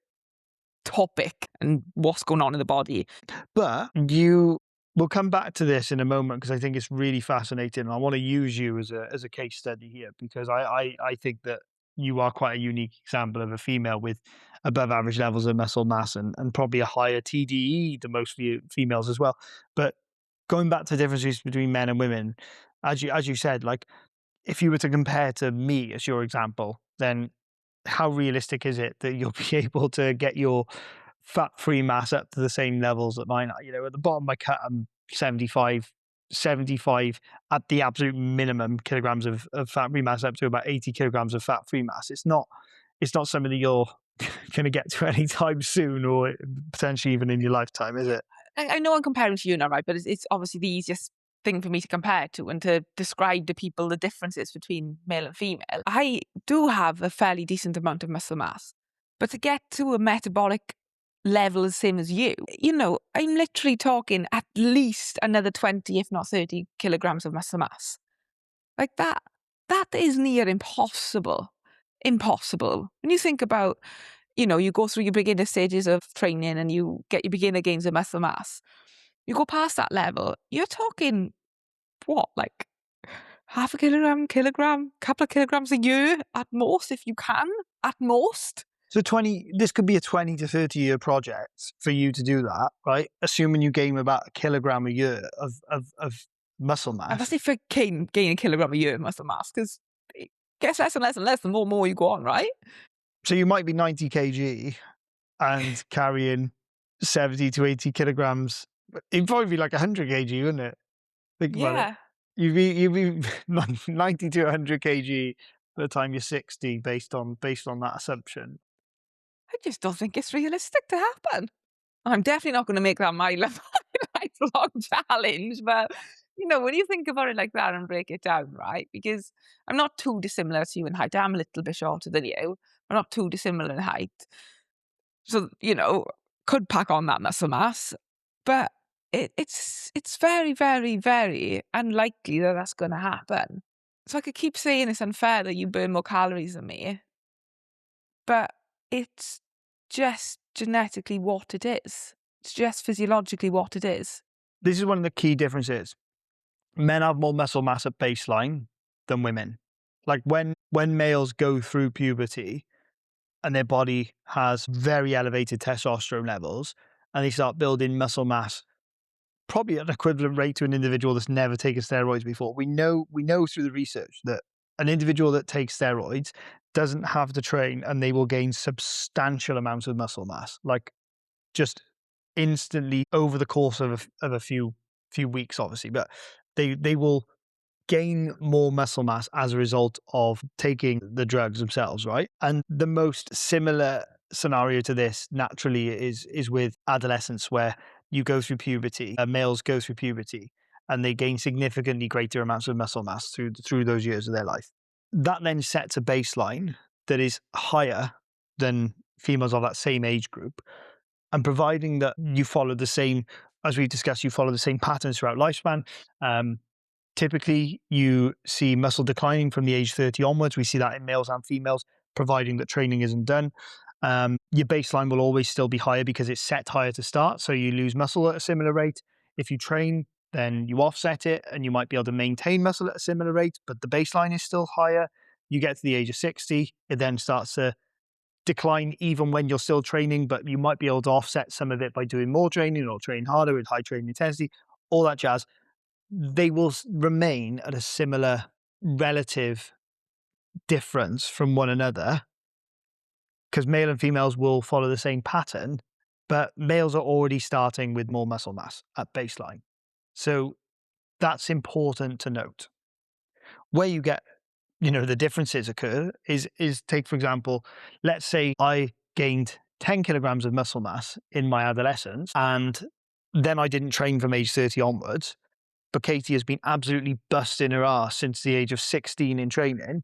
topic and what's going on in the body. but we'll come back to this in a moment because I think it's really fascinating. And I want to use you as a case study here because I think that you are quite a unique example of a female with above average levels of muscle mass and probably a higher TDE than most females as well. But going back to the differences between men and women, as you said, like if you were to compare to me as your example, then how realistic is it that you'll be able to get your fat-free mass up to the same levels that mine are? At the bottom of my cut, I'm 75 at the absolute minimum kilograms of fat-free mass, up to about 80 kilograms of fat-free mass. It's not something that you're going to get to anytime soon, or potentially even in your lifetime, is Yeah, it? I know I'm comparing to you now, right? But it's obviously the easiest thing for me to compare to and to describe to people the differences between male and female. I do have a fairly decent amount of muscle mass, but to get to a metabolic level the same as you, I'm literally talking at least another 20, if not 30 kilograms of muscle mass. Like that is near impossible. Impossible. When you think about, you go through your beginner stages of training and you get your beginner gains of muscle mass. You go past that level, you're talking what, like half a kilogram, couple of kilograms a year at most, if you can, at most. So this could be a 20 to 30-year project for you to do that, right? Assuming you gain about a kilogram a year of muscle And that's mass. if you gain a kilogram a year of muscle mass, because it gets less and less and less the more you go on, right? So you might be 90 kg and carrying 70 to 80 kilograms. It'd probably be like 100 kg, wouldn't it? Think about it. Yeah. You'd be 90 to 100 kg by the time you're 60, based on that assumption. I just don't think it's realistic to happen. I'm definitely not gonna make that my lifelong challenge, but, when you think about it like that and break it down, right? Because I'm not too dissimilar to you in height. I'm a little bit shorter than you. We're not too dissimilar in height. So, could pack on that muscle mass, but it's very, very, very unlikely that that's gonna happen. So I could keep saying it's unfair that you burn more calories than me, but it's just genetically what it is. It's just physiologically what it is. This is one of the key differences. Men have more muscle mass at baseline than women. Like when males go through puberty and their body has very elevated testosterone levels and they start building muscle mass, probably at an equivalent rate to an individual that's never taken steroids before. We know through the research that an individual that takes steroids doesn't have to train and they will gain substantial amounts of muscle mass, like just instantly over the course of a few weeks, obviously, but they will gain more muscle mass as a result of taking the drugs themselves, right? And the most similar scenario to this naturally is with adolescence, where you go through puberty, males go through puberty, and they gain significantly greater amounts of muscle mass through those years of their life. That then sets a baseline that is higher than females of that same age group, and providing that you follow the same, as we discussed, you follow the same patterns throughout lifespan. Typically, you see muscle declining from the age 30 onwards. We see that in males and females, providing that training isn't done. Your baseline will always still be higher because it's set higher to start. So you lose muscle at a similar rate. If you train, then you offset it and you might be able to maintain muscle at a similar rate, but the baseline is still higher. You get to the age of 60, it then starts to decline even when you're still training, but you might be able to offset some of it by doing more training or train harder with high training intensity, all that jazz. They will remain at a similar relative difference from one another because male and females will follow the same pattern, but males are already starting with more muscle mass at baseline. So that's important to note. Where you get, the differences occur is take, for example, let's say I gained 10 kilograms of muscle mass in my adolescence and then I didn't train from age 30 onwards, but Katie has been absolutely busting her ass since the age of 16 in training.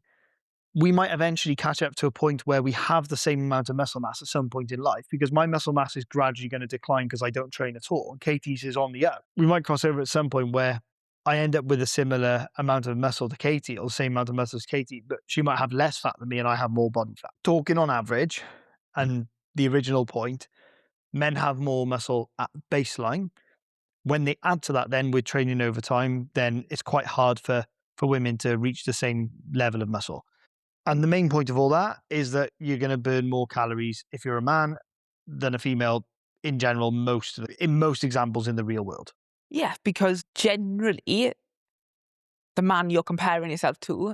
We might eventually catch up to a point where we have the same amount of muscle mass at some point in life, because my muscle mass is gradually going to decline because I don't train at all. And Katie's is on the up. We might cross over at some point where I end up with a similar amount of muscle to Katie, or the same amount of muscle as Katie, but she might have less fat than me and I have more body fat. Talking on average, and the original point, men have more muscle at baseline. When they add to that then with training over time, then it's quite hard for women to reach the same level of muscle. And the main point of all that is that you're going to burn more calories if you're a man than a female in general, in most examples in the real world. Yeah, because generally, the man you're comparing yourself to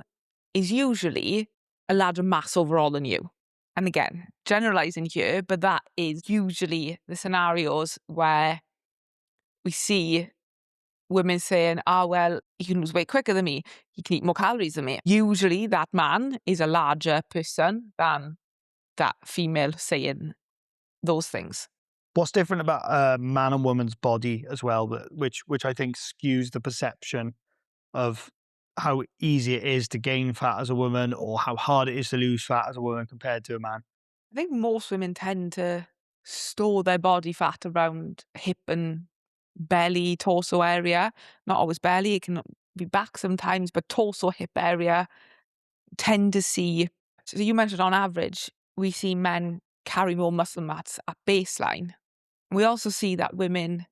is usually a larger mass overall than you. And again, generalizing here, but that is usually the scenarios where we see women saying, oh, well, he can lose weight quicker than me. He can eat more calories than me. Usually that man is a larger person than that female saying those things. What's different about a man and woman's body as well, which I think skews the perception of how easy it is to gain fat as a woman or how hard it is to lose fat as a woman compared to a man? I think most women tend to store their body fat around hip and belly, torso area. Not always belly, it can be back sometimes, but torso, hip area tend to see. So you mentioned on average, we see men carry more muscle mass at baseline. We also see that women,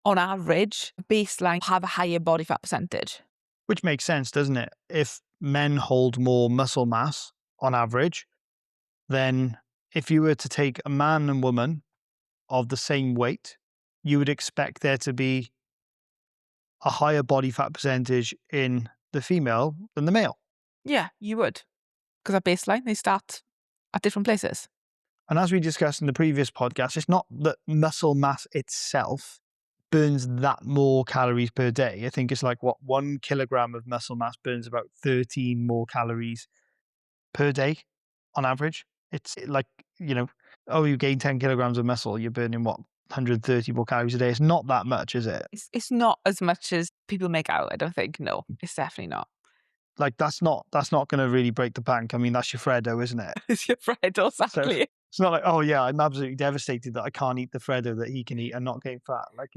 on average, baseline have a higher body fat percentage. Which makes sense, doesn't it? If men hold more muscle mass on average, then if you were to take a man and woman of the same weight, you would expect there to be a higher body fat percentage in the female than the male. Yeah, you would. Because at baseline, they start at different places. And as we discussed in the previous podcast, it's not that muscle mass itself burns that more calories per day. I think it's like 1 kilogram of muscle mass burns about 13 more calories per day on average. It's like, oh, you gain 10 kilograms of muscle, you're burning 130 more calories a day. It's not that much, is it? It's not as much as people make out, I don't think. No, it's definitely not. Like that's not going to really break the bank. I mean, that's your Freddo, isn't it? It's your friend, So exactly. it's not like, oh yeah, I'm absolutely devastated that I can't eat the Freddo that he can eat and not gain fat. Like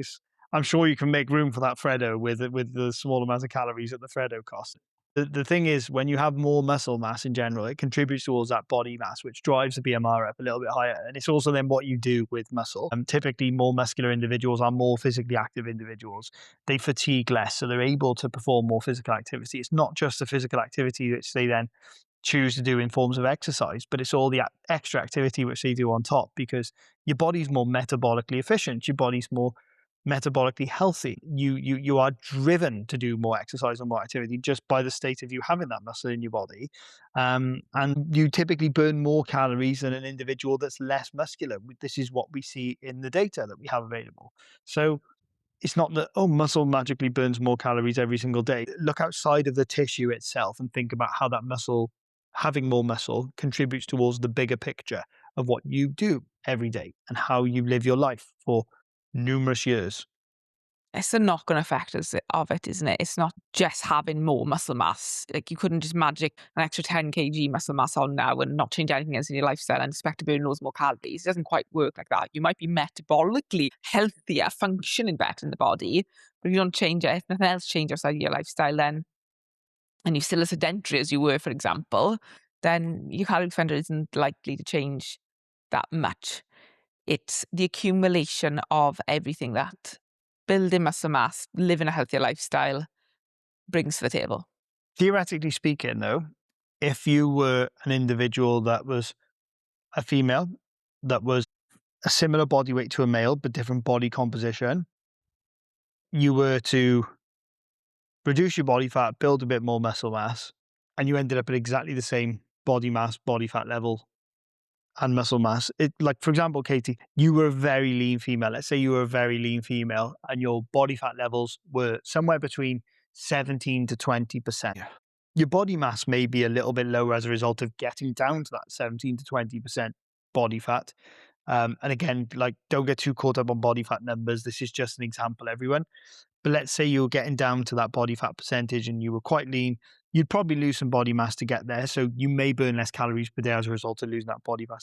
I'm sure you can make room for that Freddo with the small amount of calories that the Freddo costs. The thing is, when you have more muscle mass in general, it contributes towards that body mass, which drives the BMR up a little bit higher. And it's also then what you do with muscle. Typically, more muscular individuals are more physically active individuals. They fatigue less, so they're able to perform more physical activity. It's not just the physical activity which they then choose to do in forms of exercise, but it's all the extra activity which they do on top because your body's more metabolically efficient. Your body's more metabolically healthy. You are driven to do more exercise and more activity just by the state of you having that muscle in your body, and you typically burn more calories than an individual that's less muscular. This is what we see in the data that we have available. So it's not that, oh, muscle magically burns more calories every single day. Look outside of the tissue itself and think about how that muscle, having more muscle, contributes towards the bigger picture of what you do every day and how you live your life for numerous years. It's the knock-on effect of it, isn't it? It's not just having more muscle mass. Like, you couldn't just magic an extra 10 kg muscle mass on now and not change anything else in your lifestyle and expect to burn loads more calories. It doesn't quite work like that. You might be metabolically healthier, functioning better in the body, but if you don't change it, if nothing else changes outside of your lifestyle then, and you're still as sedentary as you were, for example, then your calorie defender isn't likely to change that much. It's the accumulation of everything that building muscle mass, living a healthier lifestyle brings to the table. Theoretically speaking, though, if you were an individual that was a female, that was a similar body weight to a male, but different body composition, you were to reduce your body fat, build a bit more muscle mass, and you ended up at exactly the same body mass, body fat level, and muscle mass. Like, for example, Katie, you were a very lean female. Let's say you were a very lean female and your body fat levels were somewhere between 17 to 20%. Yeah. Your body mass may be a little bit lower as a result of getting down to that 17 to 20% body fat. And again, like, don't get too caught up on body fat numbers. This is just an example, everyone. But let's say you were getting down to that body fat percentage and you were quite lean, you'd probably lose some body mass to get there. So you may burn less calories per day as a result of losing that body fat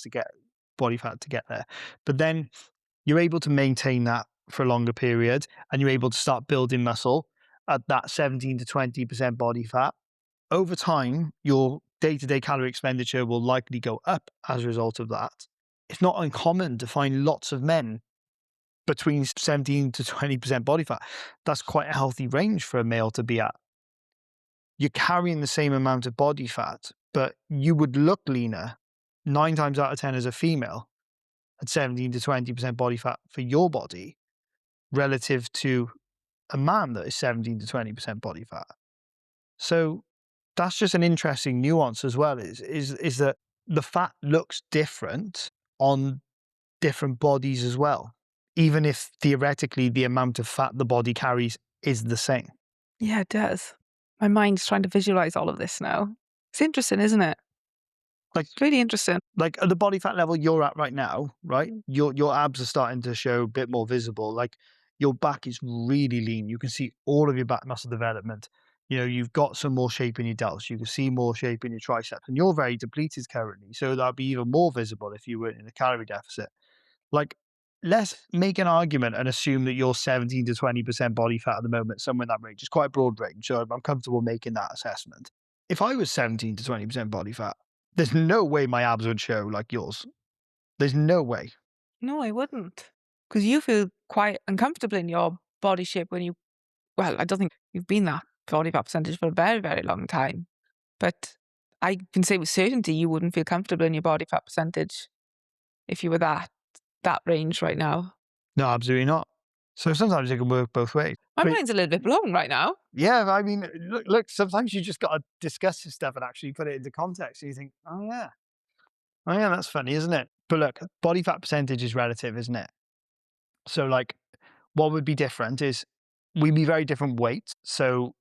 to get there. But then you're able to maintain that for a longer period and you're able to start building muscle at that 17 to 20% body fat. Over time, your day-to-day calorie expenditure will likely go up as a result of that. It's not uncommon to find lots of men between 17 to 20% body fat. That's quite a healthy range for a male to be at. You're carrying the same amount of body fat, but you would look leaner 9 times out of 10 as a female at 17 to 20% body fat for your body relative to a man that is 17 to 20% body fat. So that's just an interesting nuance as well. Is that the fat looks different on different bodies as well, even if theoretically the amount of fat the body carries is the same. Yeah, it does. My mind's trying to visualize all of this now. It's interesting, isn't it? Like It's really interesting. like at the body fat level you're at right now, right? Mm. Your abs are starting to show a bit more visible. Like your back is really lean. You can see all of your back muscle development. You know, you've got some more shape in your delts. You can see more shape in your triceps, and you're very depleted currently. So that'd be even more visible if you were in a calorie deficit. Like, let's make an argument and assume that you're 17 to 20% body fat at the moment, somewhere in that range. It's quite a broad range, so I'm comfortable making that assessment. If I was 17 to 20% body fat, there's no way my abs would show like yours. There's no way. No, I wouldn't. Because you feel quite uncomfortable in your body shape when you, well, I don't think you've been that body fat percentage for a very, very long time. But I can say with certainty you wouldn't feel comfortable in your body fat percentage if you were that range right now. No, absolutely not. So sometimes it can work both ways. My But mind's a little bit blown right now. yeah, I mean, look, sometimes you just got to discuss this stuff and actually put it into context. So you think, oh yeah, that's funny, isn't it? But look, body fat percentage is relative, isn't it? So like what would be different is we'd be very different weights. So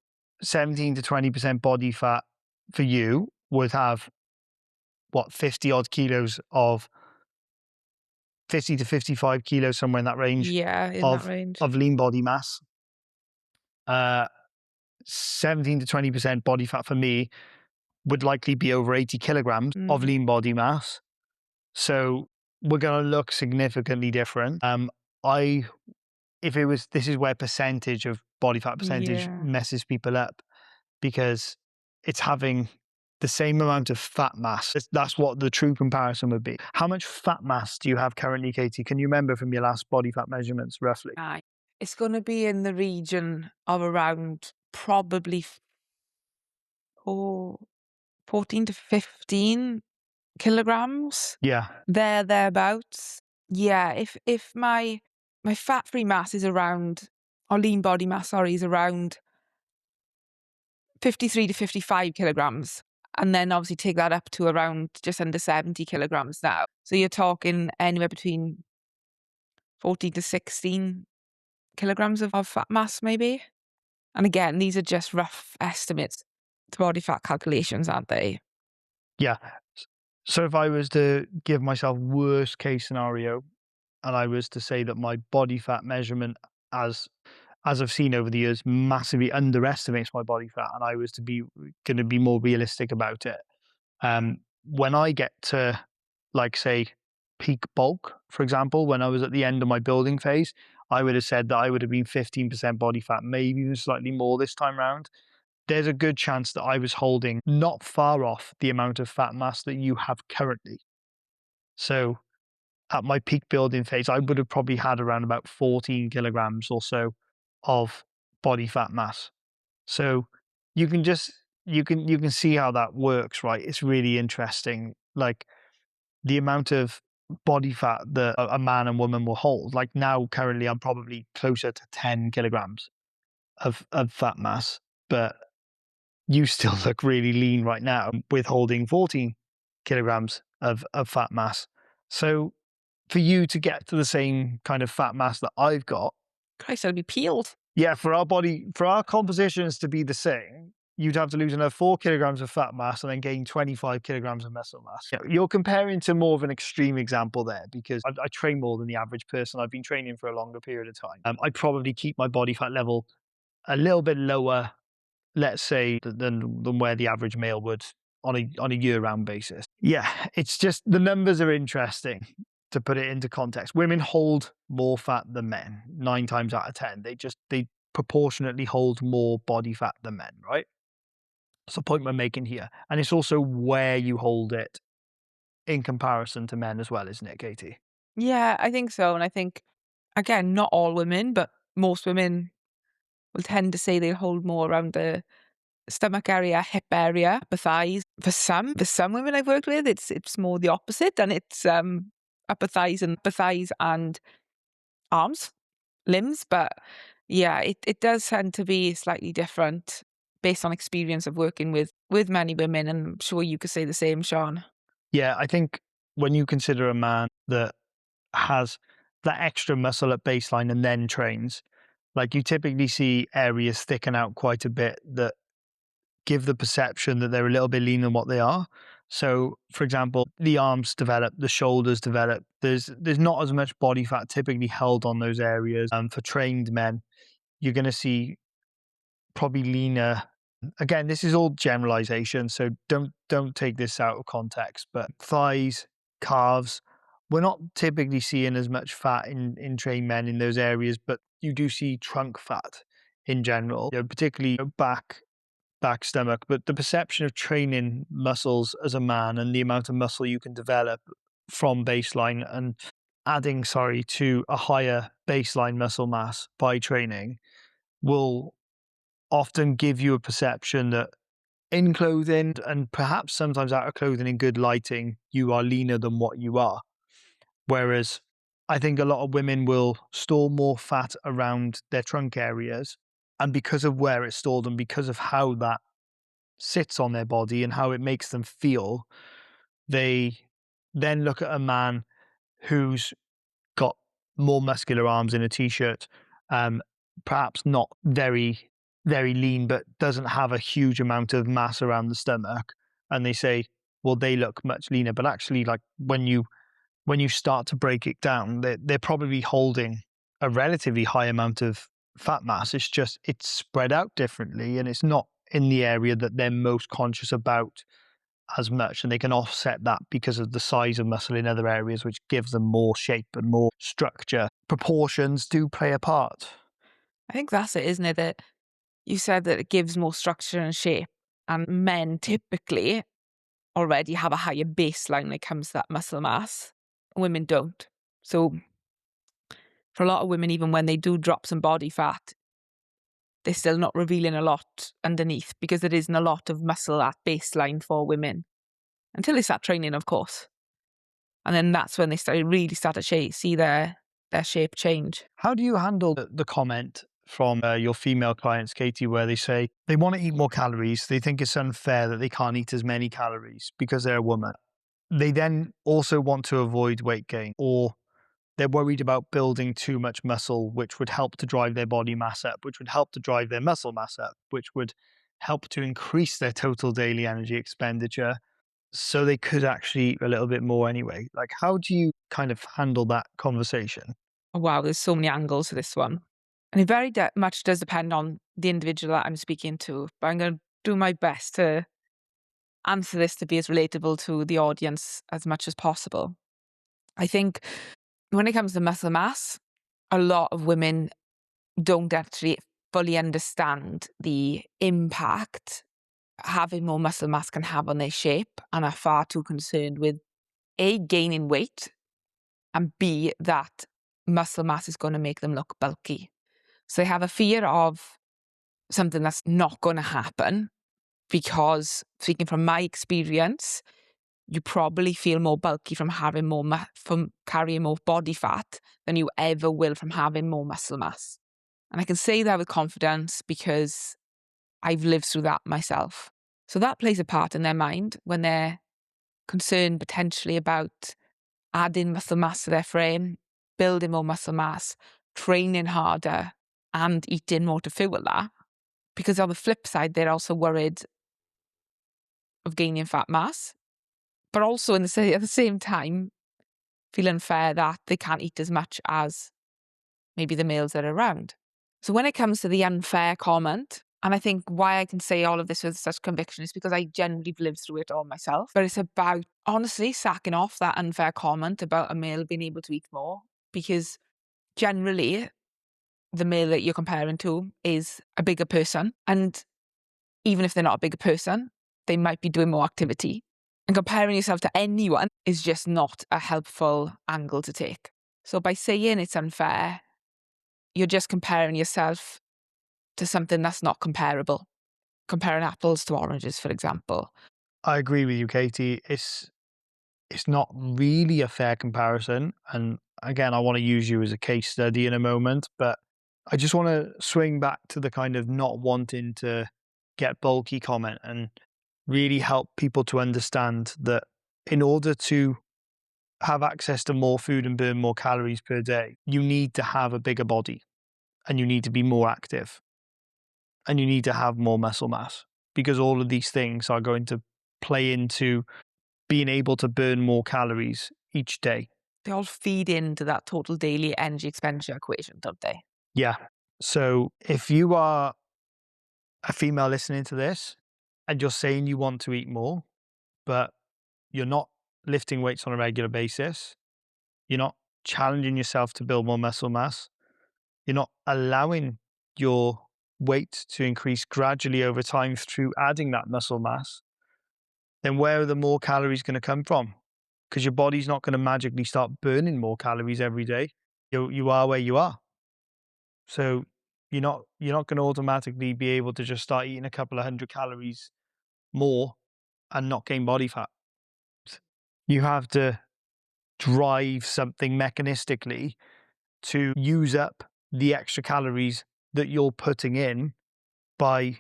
17 to 20% body fat for you would have what, 50 odd kilos of 50 to 55 kilos, somewhere in that range Yeah, in that of range. lean body mass. Uh 17 to 20% body fat for me would likely be over 80 kilograms of Mm, lean body mass. So we're going to look significantly different. I if it was this is where percentage of body fat percentage yeah. messes people up because it's having the same amount of fat mass. That's what the true comparison would be. How much fat mass do you have currently, Katie? Can you remember from your last body fat measurements, roughly? Aye. It's going to be in the region of around probably oh, 14 to 15 kilograms. Yeah. Thereabouts. Yeah, if my fat-free mass is around, or lean body mass, sorry, is around 53 to 55 kilograms, and then obviously take that up to around just under 70 kilograms now. So you're talking anywhere between 14 to 16 kilograms of fat mass, maybe. And again, these are just rough estimates to body fat calculations, aren't they? Yeah. So if I was to give myself worst case scenario and I was to say that my body fat measurement as I've seen over the years massively underestimates my body fat and I was to be going to be more realistic about it. When I get to like say peak bulk, for example, when I was at the end of my building phase, I would have said that I would have been 15% body fat, maybe even slightly more this time round. There's a good chance that I was holding not far off the amount of fat mass that you have currently. So at my peak building phase, I would have probably had around about 14 kilograms or so of body fat mass. So you can just you can see how that works, right? It's really interesting. Like the amount of body fat that a man and woman will hold. Like now, currently, I'm probably closer to 10 kilograms of fat mass, but you still look really lean right now with holding 14 kilograms of fat mass. So for you to get to the same kind of fat mass that I've got, Christ, I'll be peeled. yeah, for our compositions to be the same, you'd have to lose another 4 kilograms of fat mass and then gain 25 kilograms of muscle mass. Yeah, you're comparing to more of an extreme example there because I train more than the average person. I've been training for a longer period of time. I probably keep my body fat level a little bit lower, let's say, than where the average male would on a year round basis. Yeah, it's just the numbers are interesting to put it into context. Women hold more fat than men, 9 times out of 10. They proportionately hold more body fat than men, right? That's the point we're making here. And it's also where you hold it in comparison to men as well, isn't it, Katie? Yeah, I think so. And I think, again, not all women, but most women will tend to say they'll hold more around the stomach area, hip area, the thighs. For some women I've worked with, it's more the opposite, and it's upper thighs and arms, limbs. But yeah, it does tend to be slightly different. based on experience of working with many women, and I'm sure you could say the same, Sean. Yeah, I think when you consider a man that has that extra muscle at baseline and then trains, like you typically see areas thicken out quite a bit that give the perception that they're a little bit leaner than what they are. So, for example, the arms develop, the shoulders develop. There's not as much body fat typically held on those areas. For trained men, you're going to see probably leaner. Again, this is all generalization, so don't take this out of context. But thighs, calves, we're not typically seeing as much fat in trained men in those areas, but you do see trunk fat in general, particularly back, stomach. But the perception of training muscles as a man and the amount of muscle you can develop from baseline and adding, sorry, to a higher baseline muscle mass by training will often give you a perception that in clothing and perhaps sometimes out of clothing in good lighting, you are leaner than what you are. Whereas I think a lot of women will store more fat around their trunk areas. And because of where it's stored and because of how that sits on their body and how it makes them feel, they then look at a man who's got more muscular arms in a t-shirt, um, perhaps not very, very lean, but doesn't have a huge amount of mass around the stomach. And they say, well, they look much leaner. But actually, like when you start to break it down, they're probably holding a relatively high amount of fat mass. It's just it's spread out differently and it's not in the area that they're most conscious about as much, and they can offset that because of the size of muscle in other areas, which gives them more shape and more structure. Proportions do play a part. I think that's it, isn't it? That you said that it gives more structure and shape, and men typically already have a higher baseline when it comes to that muscle mass. Women don't. So for a lot of women, even when they do drop some body fat, they're still not revealing a lot underneath because there isn't a lot of muscle at baseline for women until they start training, of course. And then that's when they really start to see their shape change. How do you handle the comment from your female clients, Katie, where they say they want to eat more calories? They think it's unfair that they can't eat as many calories because they're a woman. They then also want to avoid weight gain, or they're worried about building too much muscle, which would help to drive their body mass up, which would help to drive their muscle mass up, which would help to increase their total daily energy expenditure. So they could actually eat a little bit more anyway. Like, how do you kind of handle that conversation? Oh, wow, there's so many angles to this one. And it very much does depend on the individual that I'm speaking to. But I'm going to do my best to answer this to be as relatable to the audience as much as possible. I think when it comes to muscle mass, a lot of women don't actually fully understand the impact having more muscle mass can have on their shape and are far too concerned with A, gaining weight, and B, that muscle mass is going to make them look bulky. So they have a fear of something that's not going to happen because, speaking from my experience, you probably feel more bulky from having from carrying more body fat than you ever will from having more muscle mass. And I can say that with confidence because I've lived through that myself. So that plays a part in their mind when they're concerned potentially about adding muscle mass to their frame, building more muscle mass, training harder, and eating more to fuel that. Because on the flip side, they're also worried of gaining fat mass, but also at the same time, feel unfair that they can't eat as much as maybe the males that are around. So when it comes to the unfair comment, and I think why I can say all of this with such conviction is because I genuinely lived through it all myself. But it's about honestly sacking off that unfair comment about a male being able to eat more. Because generally, the male that you're comparing to is a bigger person. And even if they're not a bigger person, they might be doing more activity. And comparing yourself to anyone is just not a helpful angle to take. So by saying it's unfair, you're just comparing yourself to something that's not comparable. Comparing apples to oranges, for example. I agree with you, Katie. It's not really a fair comparison. And again, I want to use you as a case study in a moment, but I just want to swing back to the kind of not wanting to get bulky comment and really help people to understand that in order to have access to more food and burn more calories per day, you need to have a bigger body and you need to be more active and you need to have more muscle mass because all of these things are going to play into being able to burn more calories each day. They all feed into that total daily energy expenditure equation, don't they? Yeah. So if you are a female listening to this and you're saying you want to eat more, but you're not lifting weights on a regular basis, you're not challenging yourself to build more muscle mass, you're not allowing your weight to increase gradually over time through adding that muscle mass, then where are the more calories going to come from? Because your body's not going to magically start burning more calories every day. You are where you are. So you're not going to automatically be able to just start eating a couple of hundred calories more and not gain body fat. You have to drive something mechanistically to use up the extra calories that you're putting in by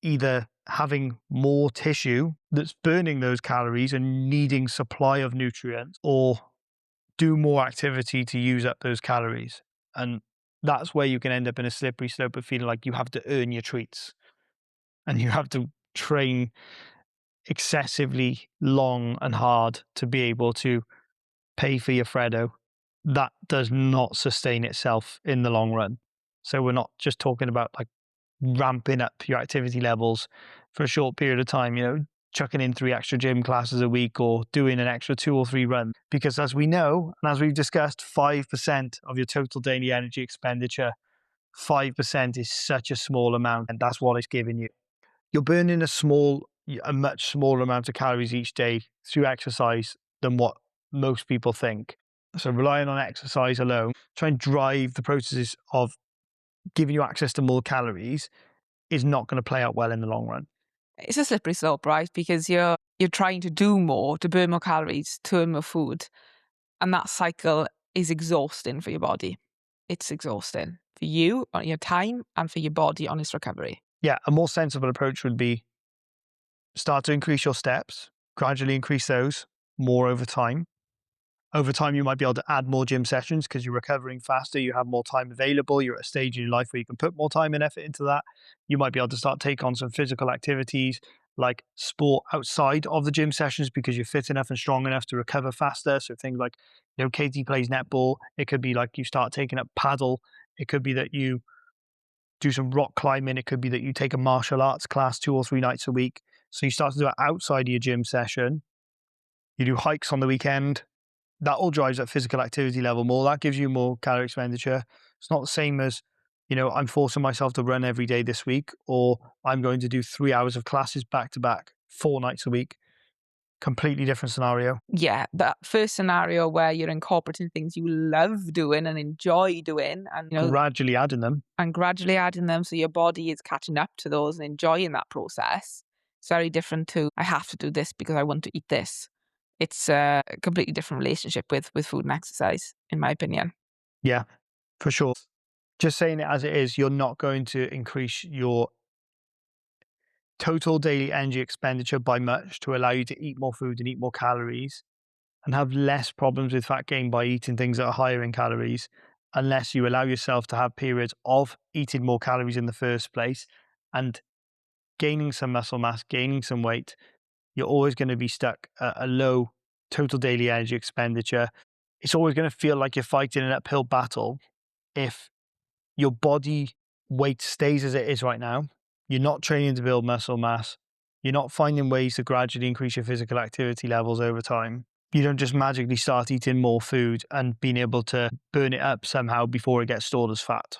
either having more tissue that's burning those calories and needing supply of nutrients or do more activity to use up those calories. And that's where you can end up in a slippery slope of feeling like you have to earn your treats and you have to train excessively long and hard to be able to pay for your Freddo. That does not sustain itself in the long run. So we're not just talking about like ramping up your activity levels for a short period of time, chucking in 3 extra gym classes a week or doing an extra 2 or 3 runs. Because as we know, and as we've discussed, 5% of your total daily energy expenditure, 5% is such a small amount, and that's what it's giving you. You're burning a much smaller amount of calories each day through exercise than what most people think. So relying on exercise alone, try and drive the processes of giving you access to more calories is not going to play out well in the long run. It's a slippery slope, right? Because you're trying to do more to burn more calories, to earn more food, and that cycle is exhausting for your body. It's exhausting for you on your time and for your body on its recovery. Yeah, a more sensible approach would be start to increase your steps, gradually increase those more over time. Over time, you might be able to add more gym sessions because you're recovering faster, you have more time available, you're at a stage in your life where you can put more time and effort into that. You might be able to start take on some physical activities like sport outside of the gym sessions because you're fit enough and strong enough to recover faster. So things like, Katie plays netball. It could be like you start taking up paddle. It could be that you do some rock climbing. It could be that you take a martial arts class 2 or 3 nights a week. So you start to do it outside of your gym session. You do hikes on the weekend. That all drives that physical activity level more. That gives you more calorie expenditure. It's not the same as, I'm forcing myself to run every day this week, or I'm going to do 3 hours of classes back to back, 4 nights a week. Completely different scenario. Yeah, that first scenario where you're incorporating things you love doing and enjoy doing and, Gradually adding them. and gradually adding them so your body is catching up to those and enjoying that process. It's very different to, I have to do this because I want to eat this. It's a completely different relationship with food and exercise, in my opinion. Yeah, for sure. Just saying it as it is, you're not going to increase your total daily energy expenditure by much to allow you to eat more food and eat more calories and have less problems with fat gain by eating things that are higher in calories, unless you allow yourself to have periods of eating more calories in the first place and gaining some muscle mass, gaining some weight. You're always going to be stuck at a low total daily energy expenditure. It's always going to feel like you're fighting an uphill battle if your body weight stays as it is right now. You're not training to build muscle mass. You're not finding ways to gradually increase your physical activity levels over time. You don't just magically start eating more food and being able to burn it up somehow before it gets stored as fat.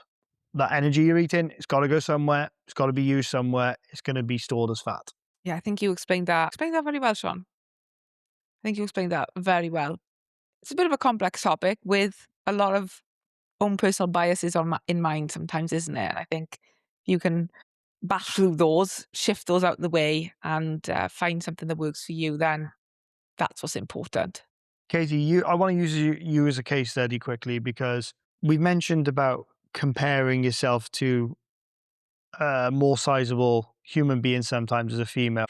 That energy you're eating, it's got to go somewhere. It's got to be used somewhere. It's going to be stored as fat. Yeah, I think you explained that very well, Sean. I think you explained that very well. It's a bit of a complex topic with a lot of own personal biases in mind sometimes, isn't it? And I think you can bash through those, shift those out of the way, and find something that works for you, then that's what's important. Katie, I want to use you as a case study quickly because we mentioned about comparing yourself to a more sizable human being sometimes as a female.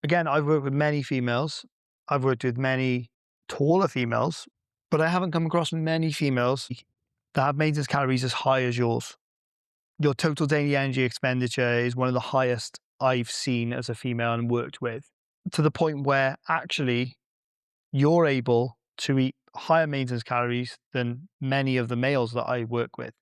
Again, I've worked with many females. I've worked with many taller females, but I haven't come across many females that have maintenance calories as high as yours. Your total daily energy expenditure is one of the highest I've seen as a female and worked with, to the point where actually you're able to eat higher maintenance calories than many of the males that I work with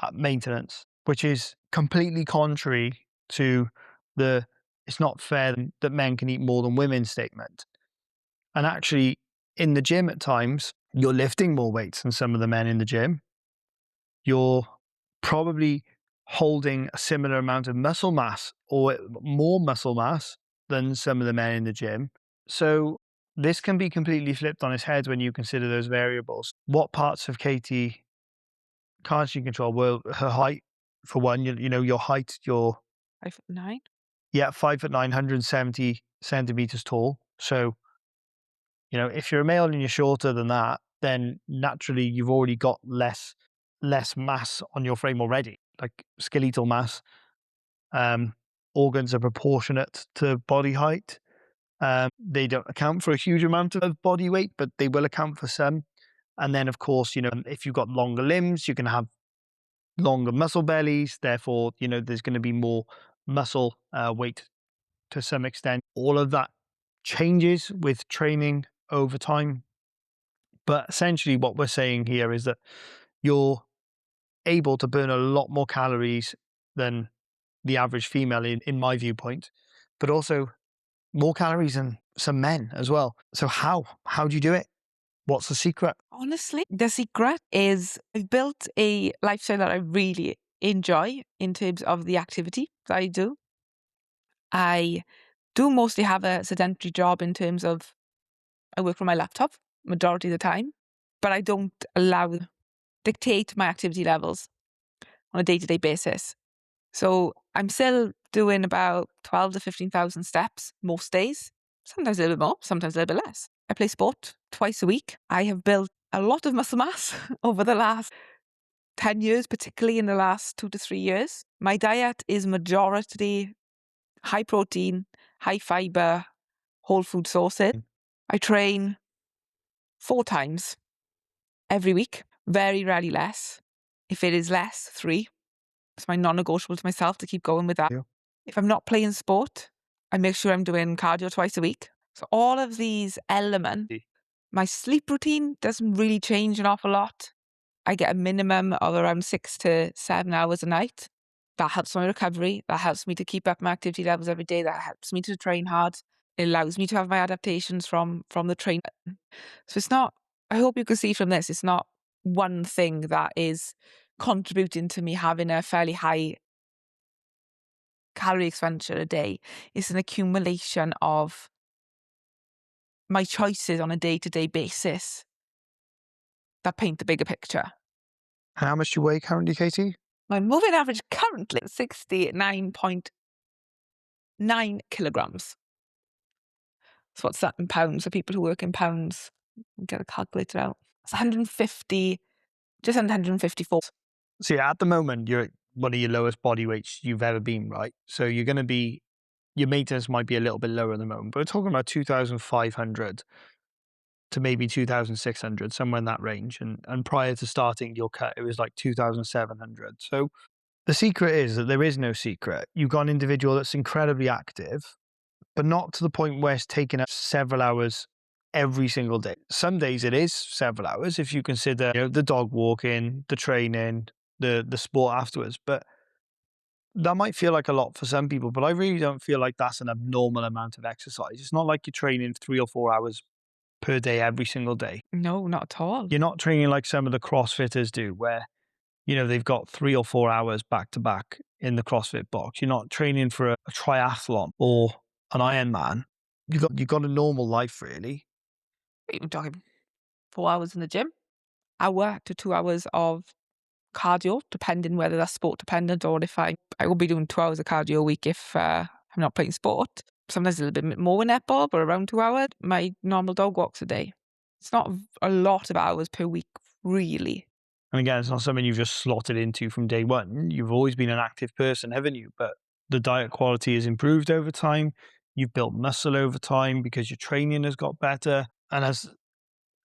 at maintenance, which is completely contrary to the "it's not fair that men can eat more than women" statement. And actually, in the gym at times, you're lifting more weights than some of the men in the gym. You're probably holding a similar amount of muscle mass or more muscle mass than some of the men in the gym. So this can be completely flipped on its head when you consider those variables. What parts of Katie can't she control? Well, her height, for one, you know, your height, you're, 5'9". yeah, 5'9", 170 centimeters tall. So, you know, if you're a male and you're shorter than that, then naturally you've already got less mass on your frame already, like skeletal mass. Um, Organs are proportionate to body height. They don't account for a huge amount of body weight, but they will account for some. And then, of course, you know, if you've got longer limbs, you can have longer muscle bellies. Therefore, you know, there's going to be more muscle weight to some extent. All of that changes with training over time. But essentially, what we're saying here is that you're able to burn a lot more calories than the average female, in my viewpoint, but also more calories than some men as well. So how do you do it? What's the secret? Honestly, the secret is I've built a lifestyle that I really enjoy in terms of the activity that I do. I do mostly have a sedentary job in terms of I work from my laptop majority of the time, but I don't dictate my activity levels on a day-to-day basis. So I'm still doing about 12 to 15,000 steps most days, sometimes a little bit more, sometimes a little bit less. I play sport twice a week. I have built a lot of muscle mass over the last 10 years, particularly in the last 2 to 3 years. My diet is majority high protein, high fiber, whole food sources. I train 4 times every week, very rarely less. If it is less, 3. It's my non-negotiable to myself to keep going with that. Yeah. If I'm not playing sport, I make sure I'm doing cardio twice a week. So all of these elements, my sleep routine doesn't really change an awful lot. I get a minimum of around 6 to 7 hours a night. That helps my recovery. That helps me to keep up my activity levels every day. That helps me to train hard. It allows me to have my adaptations from the training. So it's not, I hope you can see from this, it's not one thing that is contributing to me having a fairly high calorie expenditure a day. It's an accumulation of my choices on a day-to-day basis that paint the bigger picture. And how much do you weigh currently, Katie? My moving average currently is 69.9 kilograms. So what's that in pounds? For people who work in pounds, get a calculator out. It's 150, just under 154. So yeah, at the moment, you're at one of your lowest body weights you've ever been, right? So you're going to be, your maintenance might be a little bit lower at the moment, but we're talking about 2,500 to maybe 2,600, somewhere in that range. And prior to starting your cut, it was like 2,700. So the secret is that there is no secret. You've got an individual that's incredibly active, but not to the point where it's taking up several hours every single day. Some days it is several hours if you consider, you know, the dog walking, the training, the sport afterwards. But that might feel like a lot for some people, but I really don't feel like that's an abnormal amount of exercise. It's not like you're training 3 or 4 hours per day every single day. No, not at all. You're not training like some of the CrossFitters do, where, you know, they've got 3 or 4 hours back to back in the CrossFit box. You're not training for a triathlon or an Ironman. You got a normal life, really. You're talking 4 hours in the gym, hour to 2 hours of cardio, depending whether that's sport dependent or if I will be doing 2 hours of cardio a week if I'm not playing sport. Sometimes a little bit more in netball, but around 2 hours. My normal dog walks a day. It's not a lot of hours per week, really. And again, it's not something you've just slotted into from day one. You've always been an active person, haven't you? But The diet quality has improved over time. You've built muscle over time because your training has got better. And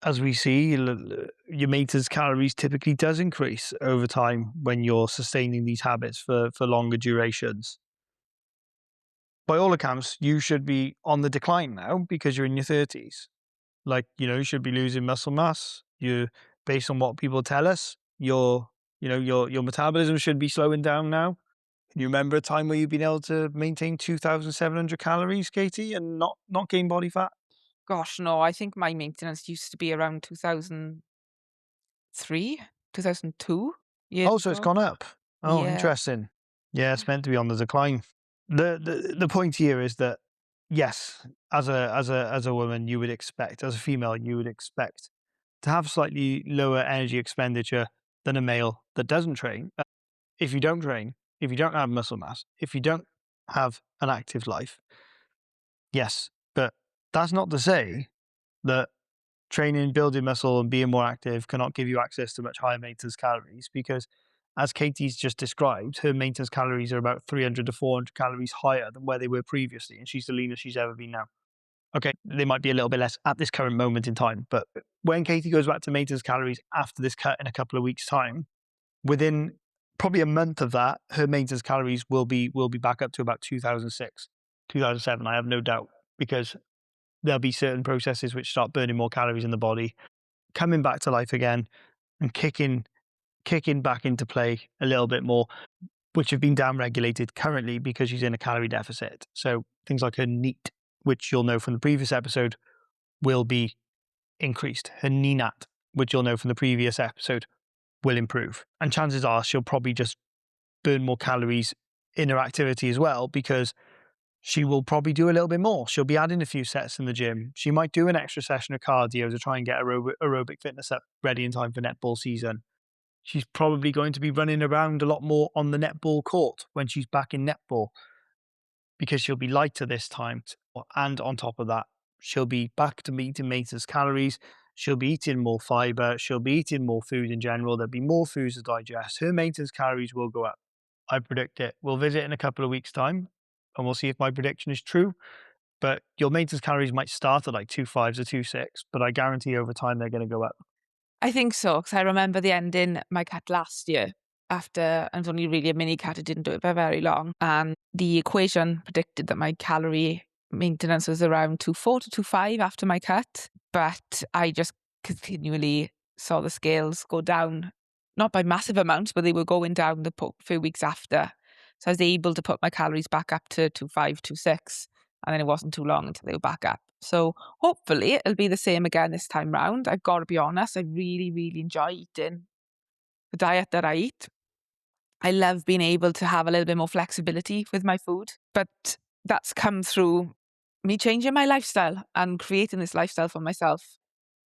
as we see, your maintenance calories typically does increase over time when you're sustaining these habits for longer durations. By all accounts, you should be on the decline now because you're in your 30s. Like, you should be losing muscle mass. Based on what people tell us, your metabolism should be slowing down now. Can you remember a time where you've been able to maintain 2,700 calories, Katie, and not gain body fat? Gosh, no, I think my maintenance used to be around 2003, 2002 years Oh, so it's ago. gone up. Oh, Yeah. interesting. Yeah, it's meant to be on the decline. The point here is that yes, as a woman, you would expect, as a female, you would expect to have slightly lower energy expenditure than a male that doesn't train. If you don't train, if you don't have muscle mass, if you don't have an active life, yes, but that's not to say that training, building muscle, and being more active cannot give you access to much higher maintenance calories because, as Katie's just described, her maintenance calories are about 300 to 400 calories higher than where they were previously, and she's the leanest she's ever been now. Okay, they might be a little bit less at this current moment in time, but when Katie goes back to maintenance calories after this cut in a couple of weeks' time, within probably a month of that, her maintenance calories will be back up to about 2006, 2007. I have no doubt because there'll be certain processes which start burning more calories in the body, coming back to life again, and kicking back into play a little bit more, which have been downregulated currently because she's in a calorie deficit. So things like her NEAT, which you'll know from the previous episode, will be increased. Her NENAT, which you'll know from the previous episode, will improve. And chances are she'll probably just burn more calories in her activity as well because she will probably do a little bit more. She'll be adding a few sets in the gym. She might do an extra session of cardio to try and get aerobic fitness up ready in time for netball season. She's probably going to be running around a lot more on the netball court when she's back in netball because she'll be lighter this time. And on top of that, she'll be back to meeting maintenance calories. She'll be eating more fiber. She'll be eating more food in general. There'll be more foods to digest. Her maintenance calories will go up. I predict it. We'll visit in a couple of weeks' time and we'll see if my prediction is true. But your maintenance calories might start at like 2.5s or 2.6, but I guarantee over time they're going to go up. I think so, because I remember the ending my cut last year after, and it was only really a mini cut, I didn't do it for very long. And the equation predicted that my calorie maintenance was around 2.4 to 2.5 after my cut. But I just continually saw the scales go down, not by massive amounts, but they were going down the few weeks after. So I was able to put my calories back up to 2.5, 2.6. And then it wasn't too long until they were back up. So hopefully it'll be the same again this time round. I've got to be honest, I really, really enjoy eating the diet that I eat. I love being able to have a little bit more flexibility with my food, but that's come through me changing my lifestyle and creating this lifestyle for myself.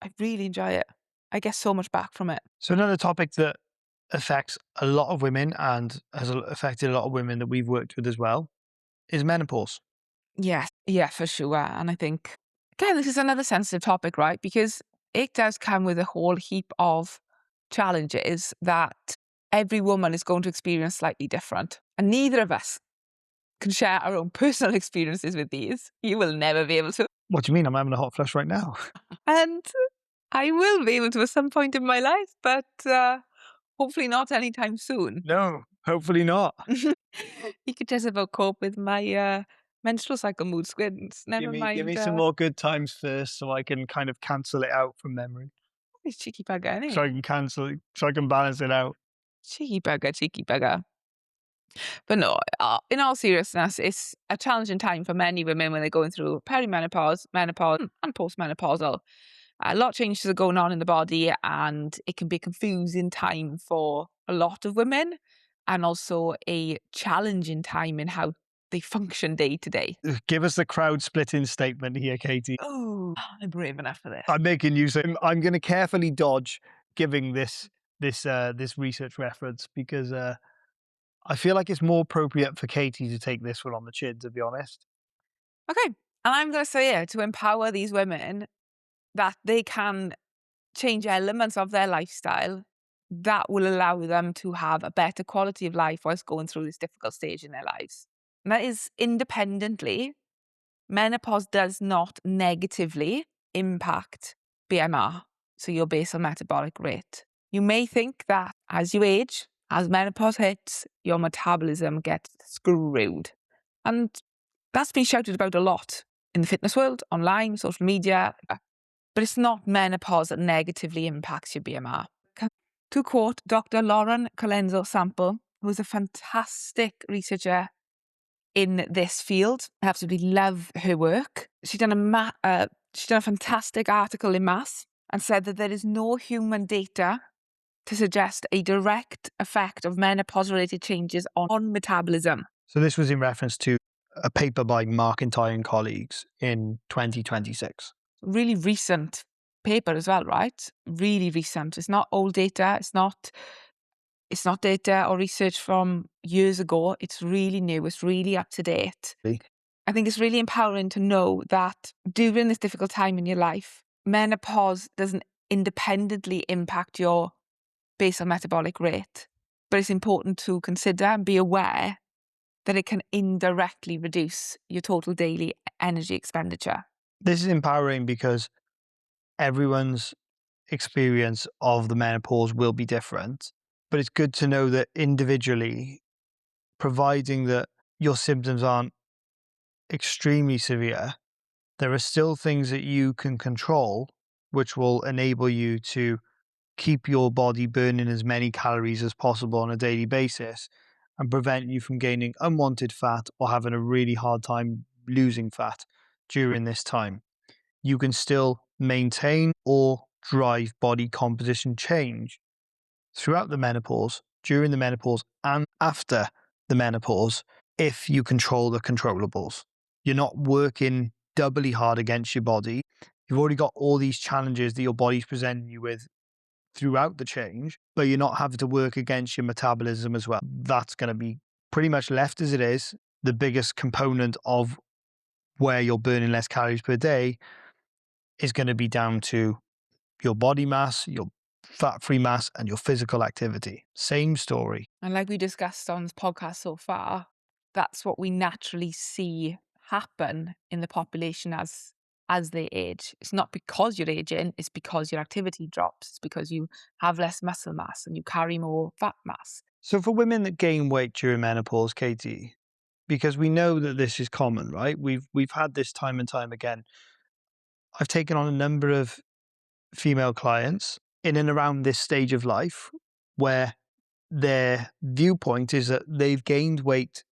I really enjoy it. I get so much back from it. So another topic that affects a lot of women and has affected a lot of women that we've worked with as well is menopause. Yes, yeah, for sure. And I think, again, this is another sensitive topic, right? Because it does come with a whole heap of challenges that every woman is going to experience slightly different. And neither of us can share our own personal experiences with these. You will never be able to. What do you mean? I'm having a hot flush right now. And I will be able to at some point in my life, but hopefully not anytime soon. No, hopefully not. You could just about cope with my menstrual cycle mood swings. Give Never me give mind me some more good times first so I can kind of cancel it out from memory. these cheeky bugger, So innit? I can cancel it, so I can balance it out. Cheeky bugger, cheeky bugger. But no, in all seriousness, it's a challenging time for many women when they're going through perimenopause, menopause, and postmenopausal. A lot of changes are going on in the body, and it can be a confusing time for a lot of women, and also a challenging time in how they function day to day. Give us the crowd splitting statement here, Katie. Oh, I'm brave enough for this. I'm making use of. I'm going to carefully dodge giving this research reference because I feel like it's more appropriate for Katie to take this one on the chin. To be honest, Okay, and I'm going to say it to empower these women that they can change elements of their lifestyle that will allow them to have a better quality of life whilst going through this difficult stage in their lives. And that is independently, menopause does not negatively impact BMR, so your basal metabolic rate. You may think that as you age, as menopause hits, your metabolism gets screwed. And that's been shouted about a lot in the fitness world, online, social media. But it's not menopause that negatively impacts your BMR. To quote Dr. Lauren Colenso Sample, who is a fantastic researcher in this field. I absolutely love her work. She's done a fantastic article in Mass and said that there is no human data to suggest a direct effect of menopause-related changes on metabolism. So this was in reference to a paper by McIntyre and colleagues in 2026. Really recent paper as well, right? Really recent. It's not old data. It's not data or research from years ago. It's really new. It's really up to date. I think it's really empowering to know that during this difficult time in your life, menopause doesn't independently impact your basal metabolic rate. But it's important to consider and be aware that it can indirectly reduce your total daily energy expenditure. This is empowering because everyone's experience of the menopause will be different, but it's good to know that individually, providing that your symptoms aren't extremely severe, there are still things that you can control which will enable you to keep your body burning as many calories as possible on a daily basis and prevent you from gaining unwanted fat or having a really hard time losing fat during this time. You can still maintain or drive body composition change throughout the menopause, during the menopause, and after the menopause if you control the controllables. You're not working doubly hard against your body. You've already got all these challenges that your body's presenting you with throughout the change, but you're not having to work against your metabolism as well. That's going to be pretty much left as it is. The biggest component of where you're burning less calories per day is going to be down to your body mass, your fat-free mass, and your physical activity. Same story. And like we discussed on this podcast so far, that's what we naturally see happen in the population as they age. It's not because you're aging, it's because your activity drops. It's because you have less muscle mass and you carry more fat mass. So for women that gain weight during menopause, Katie, because we know that this is common, right? We've had this time and time again. I've taken on a number of female clients in and around this stage of life where their viewpoint is that they've gained weight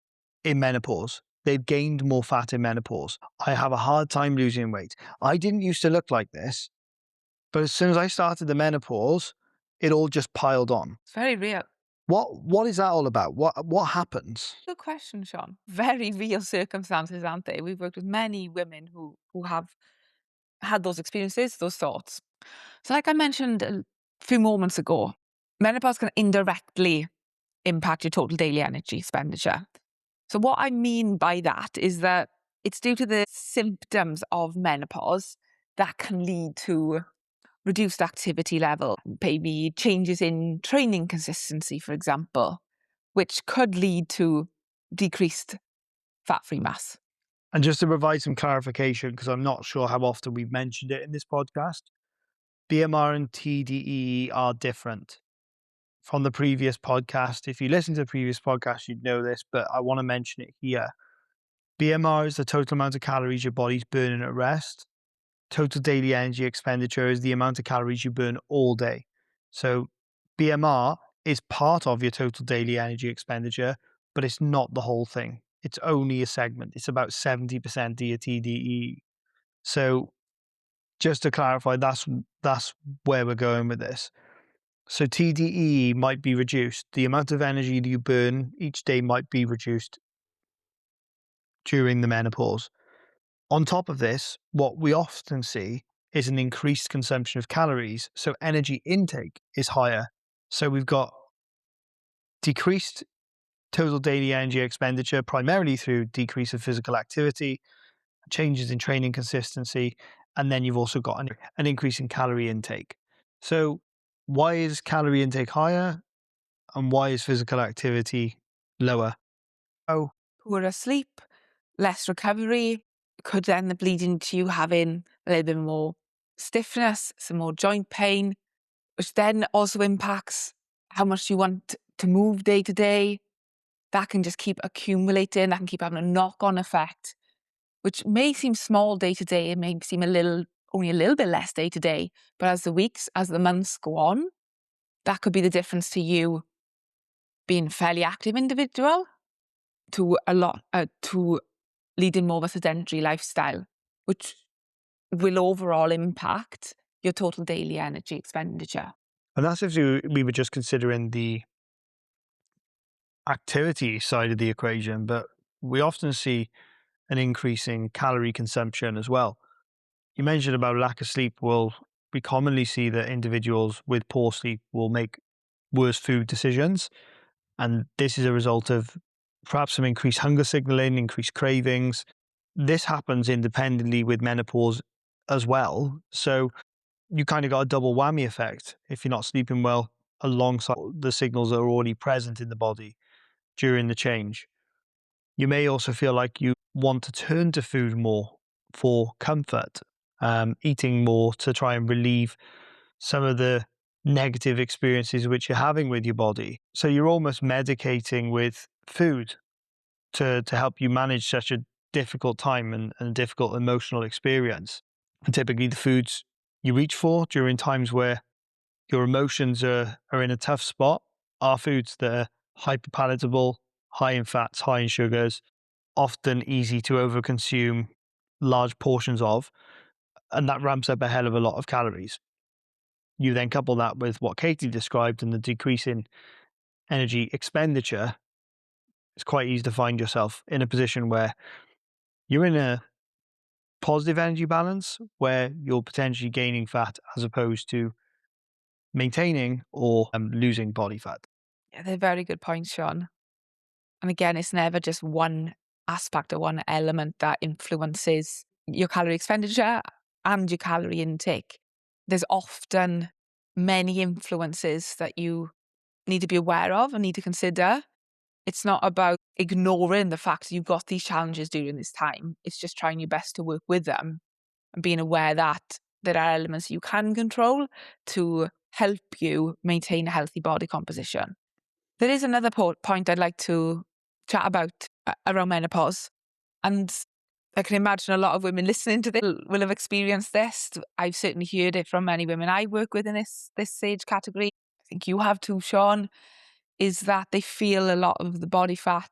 in menopause. They've gained more fat in menopause. I have a hard time losing weight. I didn't used to look like this, but as soon as I started the menopause, it all just piled on. It's very real. What is that all about? What happens? Good question, Sean. Very real circumstances, aren't they? We've worked with many women who have had those experiences, those thoughts. So like I mentioned a few moments ago, menopause can indirectly impact your total daily energy expenditure. So what I mean by that is that it's due to the symptoms of menopause that can lead to reduced activity level, maybe changes in training consistency, for example, which could lead to decreased fat-free mass. And just to provide some clarification, because I'm not sure how often we've mentioned it in this podcast, BMR and TDEE are different. From the previous podcast, if you listen to the previous podcast, you'd know this, but I want to mention it here. BMR is the total amount of calories your body's burning at rest. Total daily energy expenditure is the amount of calories you burn all day. So BMR is part of your total daily energy expenditure, but it's not the whole thing. It's only a segment. It's about 70% of your TDE. So just to clarify, that's where we're going with this. So TDE might be reduced. The amount of energy that you burn each day might be reduced during the menopause. On top of this, what we often see is an increased consumption of calories. So energy intake is higher. So we've got decreased total daily energy expenditure, primarily through decrease of physical activity, changes in training consistency, and then you've also got an increase in calorie intake. So why is calorie intake higher and why is physical activity lower? Oh, poorer sleep, less recovery, could then end up leading to you having a little bit more stiffness, some more joint pain, which then also impacts how much you want to move day to day. That can just keep accumulating, that can keep having a knock-on effect, which may seem small day to day, it may seem only a little bit less day to day, but as the weeks, as the months go on, that could be the difference to you being a fairly active individual to leading more of a sedentary lifestyle, which will overall impact your total daily energy expenditure. And that's if we were just considering the activity side of the equation, but we often see an increase in calorie consumption as well. You mentioned about lack of sleep. Well, we commonly see that individuals with poor sleep will make worse food decisions. And this is a result of perhaps some increased hunger signaling, increased cravings. This happens independently with menopause as well. So you kind of got a double whammy effect if you're not sleeping well alongside the signals that are already present in the body during the change. You may also feel like you want to turn to food more for comfort, eating more to try and relieve some of the negative experiences which you're having with your body. So you're almost medicating with food to help you manage such a difficult time and a difficult emotional experience. And typically the foods you reach for during times where your emotions are in a tough spot are foods that are hyper palatable, high in fats, high in sugars, often easy to overconsume large portions of, and that ramps up a hell of a lot of calories. You then couple that with what Katie described and the decrease in energy expenditure, it's quite easy to find yourself in a position where you're in a positive energy balance where you're potentially gaining fat as opposed to maintaining or losing body fat. Yeah, they're very good points, Sean. And again, it's never just one aspect or one element that influences your calorie expenditure and your calorie intake. There's often many influences that you need to be aware of and need to consider. It's not about ignoring the fact that you've got these challenges during this time. It's just trying your best to work with them and being aware that there are elements you can control to help you maintain a healthy body composition. There is another point I'd like to chat about around menopause. And I can imagine a lot of women listening to this will have experienced this. I've certainly heard it from many women I work with in this age category. I think you have too, Sean, is that they feel a lot of the body fat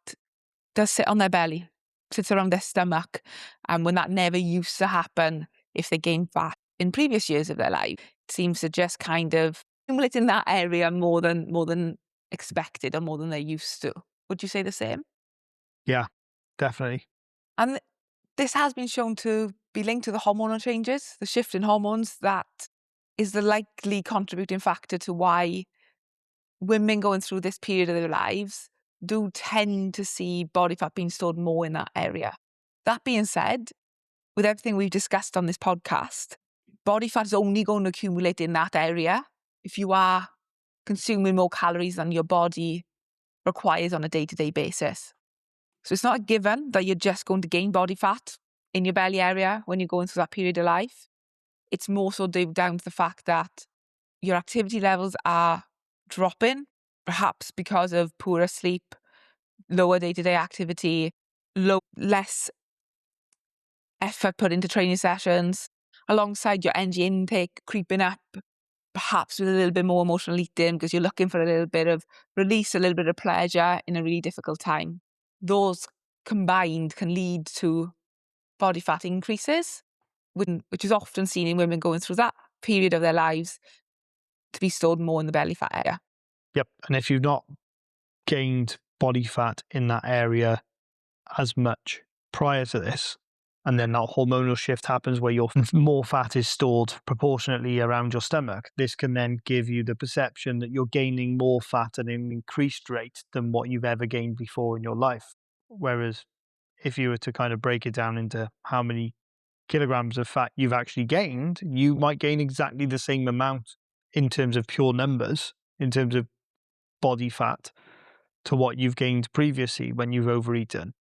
does sit on their belly, sits around their stomach. And when that never used to happen, if they gain fat in previous years of their life, it seems to just kind of accumulate in that area more than expected or more than they're used to. Would you say the same? Yeah, definitely. And this has been shown to be linked to the hormonal changes, the shift in hormones that is the likely contributing factor to why women going through this period of their lives do tend to see body fat being stored more in that area. That being said, with everything we've discussed on this podcast, body fat is only going to accumulate in that area if you are consuming more calories than your body requires on a day-to-day basis. So it's not a given that you're just going to gain body fat in your belly area when you're going through that period of life. It's more so down to the fact that your activity levels are dropping, perhaps because of poorer sleep, lower day-to-day activity, less effort put into training sessions, alongside your energy intake creeping up, perhaps with a little bit more emotional eating because you're looking for a little bit of release, a little bit of pleasure in a really difficult time. Those combined can lead to body fat increases, which is often seen in women going through that period of their lives to be stored more in the belly fat area. Yep. And if you've not gained body fat in that area as much prior to this, and then that hormonal shift happens where your more fat is stored proportionately around your stomach, this can then give you the perception that you're gaining more fat at an increased rate than what you've ever gained before in your life. Whereas if you were to kind of break it down into how many kilograms of fat you've actually gained, you might gain exactly the same amount in terms of pure numbers, in terms of body fat, to what you've gained previously when you've overeaten.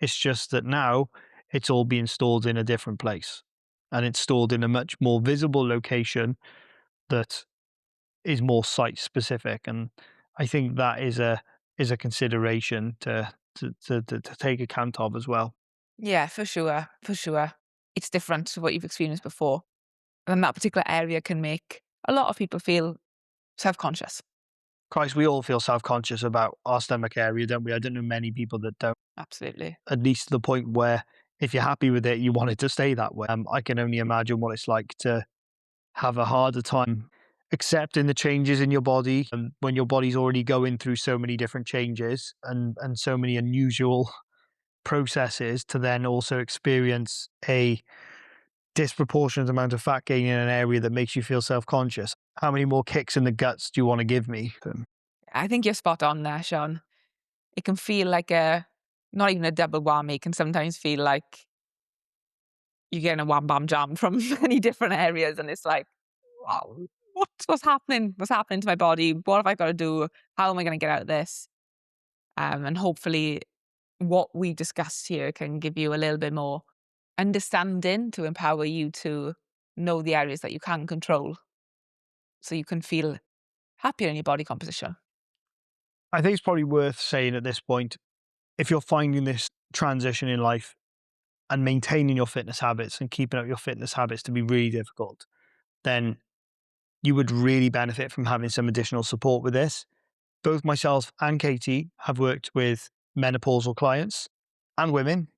It's just that now it's all being stored in a different place, and it's stored in a much more visible location that is more site specific. And I think that is a consideration to take account of as well. Yeah, for sure, for sure. It's different to what you've experienced before, and that particular area can make a lot of people feel self-conscious. Christ, we all feel self conscious about our stomach area, don't we? I don't know many people that don't. Absolutely. At least to the point where if you're happy with it, you want it to stay that way. I can only imagine what it's like to have a harder time accepting the changes in your body, and when your body's already going through so many different changes and so many unusual processes, to then also experience a disproportionate amount of fat gain in an area that makes you feel self-conscious. How many more kicks in the guts do you want to give me? I think you're spot on there, Sean. It can feel like a not even a double whammy, it can sometimes feel like you're getting a wham bam jam from many different areas, and it's like, wow, what's happening? What's happening to my body? What have I got to do? How am I going to get out of this? And hopefully, what we discussed here can give you a little bit more understanding to empower you to know the areas that you can control, so you can feel happier in your body composition. I think it's probably worth saying at this point, if you're finding this transition in life and maintaining your fitness habits and keeping up your fitness habits to be really difficult, then you would really benefit from having some additional support with this. Both myself and Katie have worked with menopausal clients and women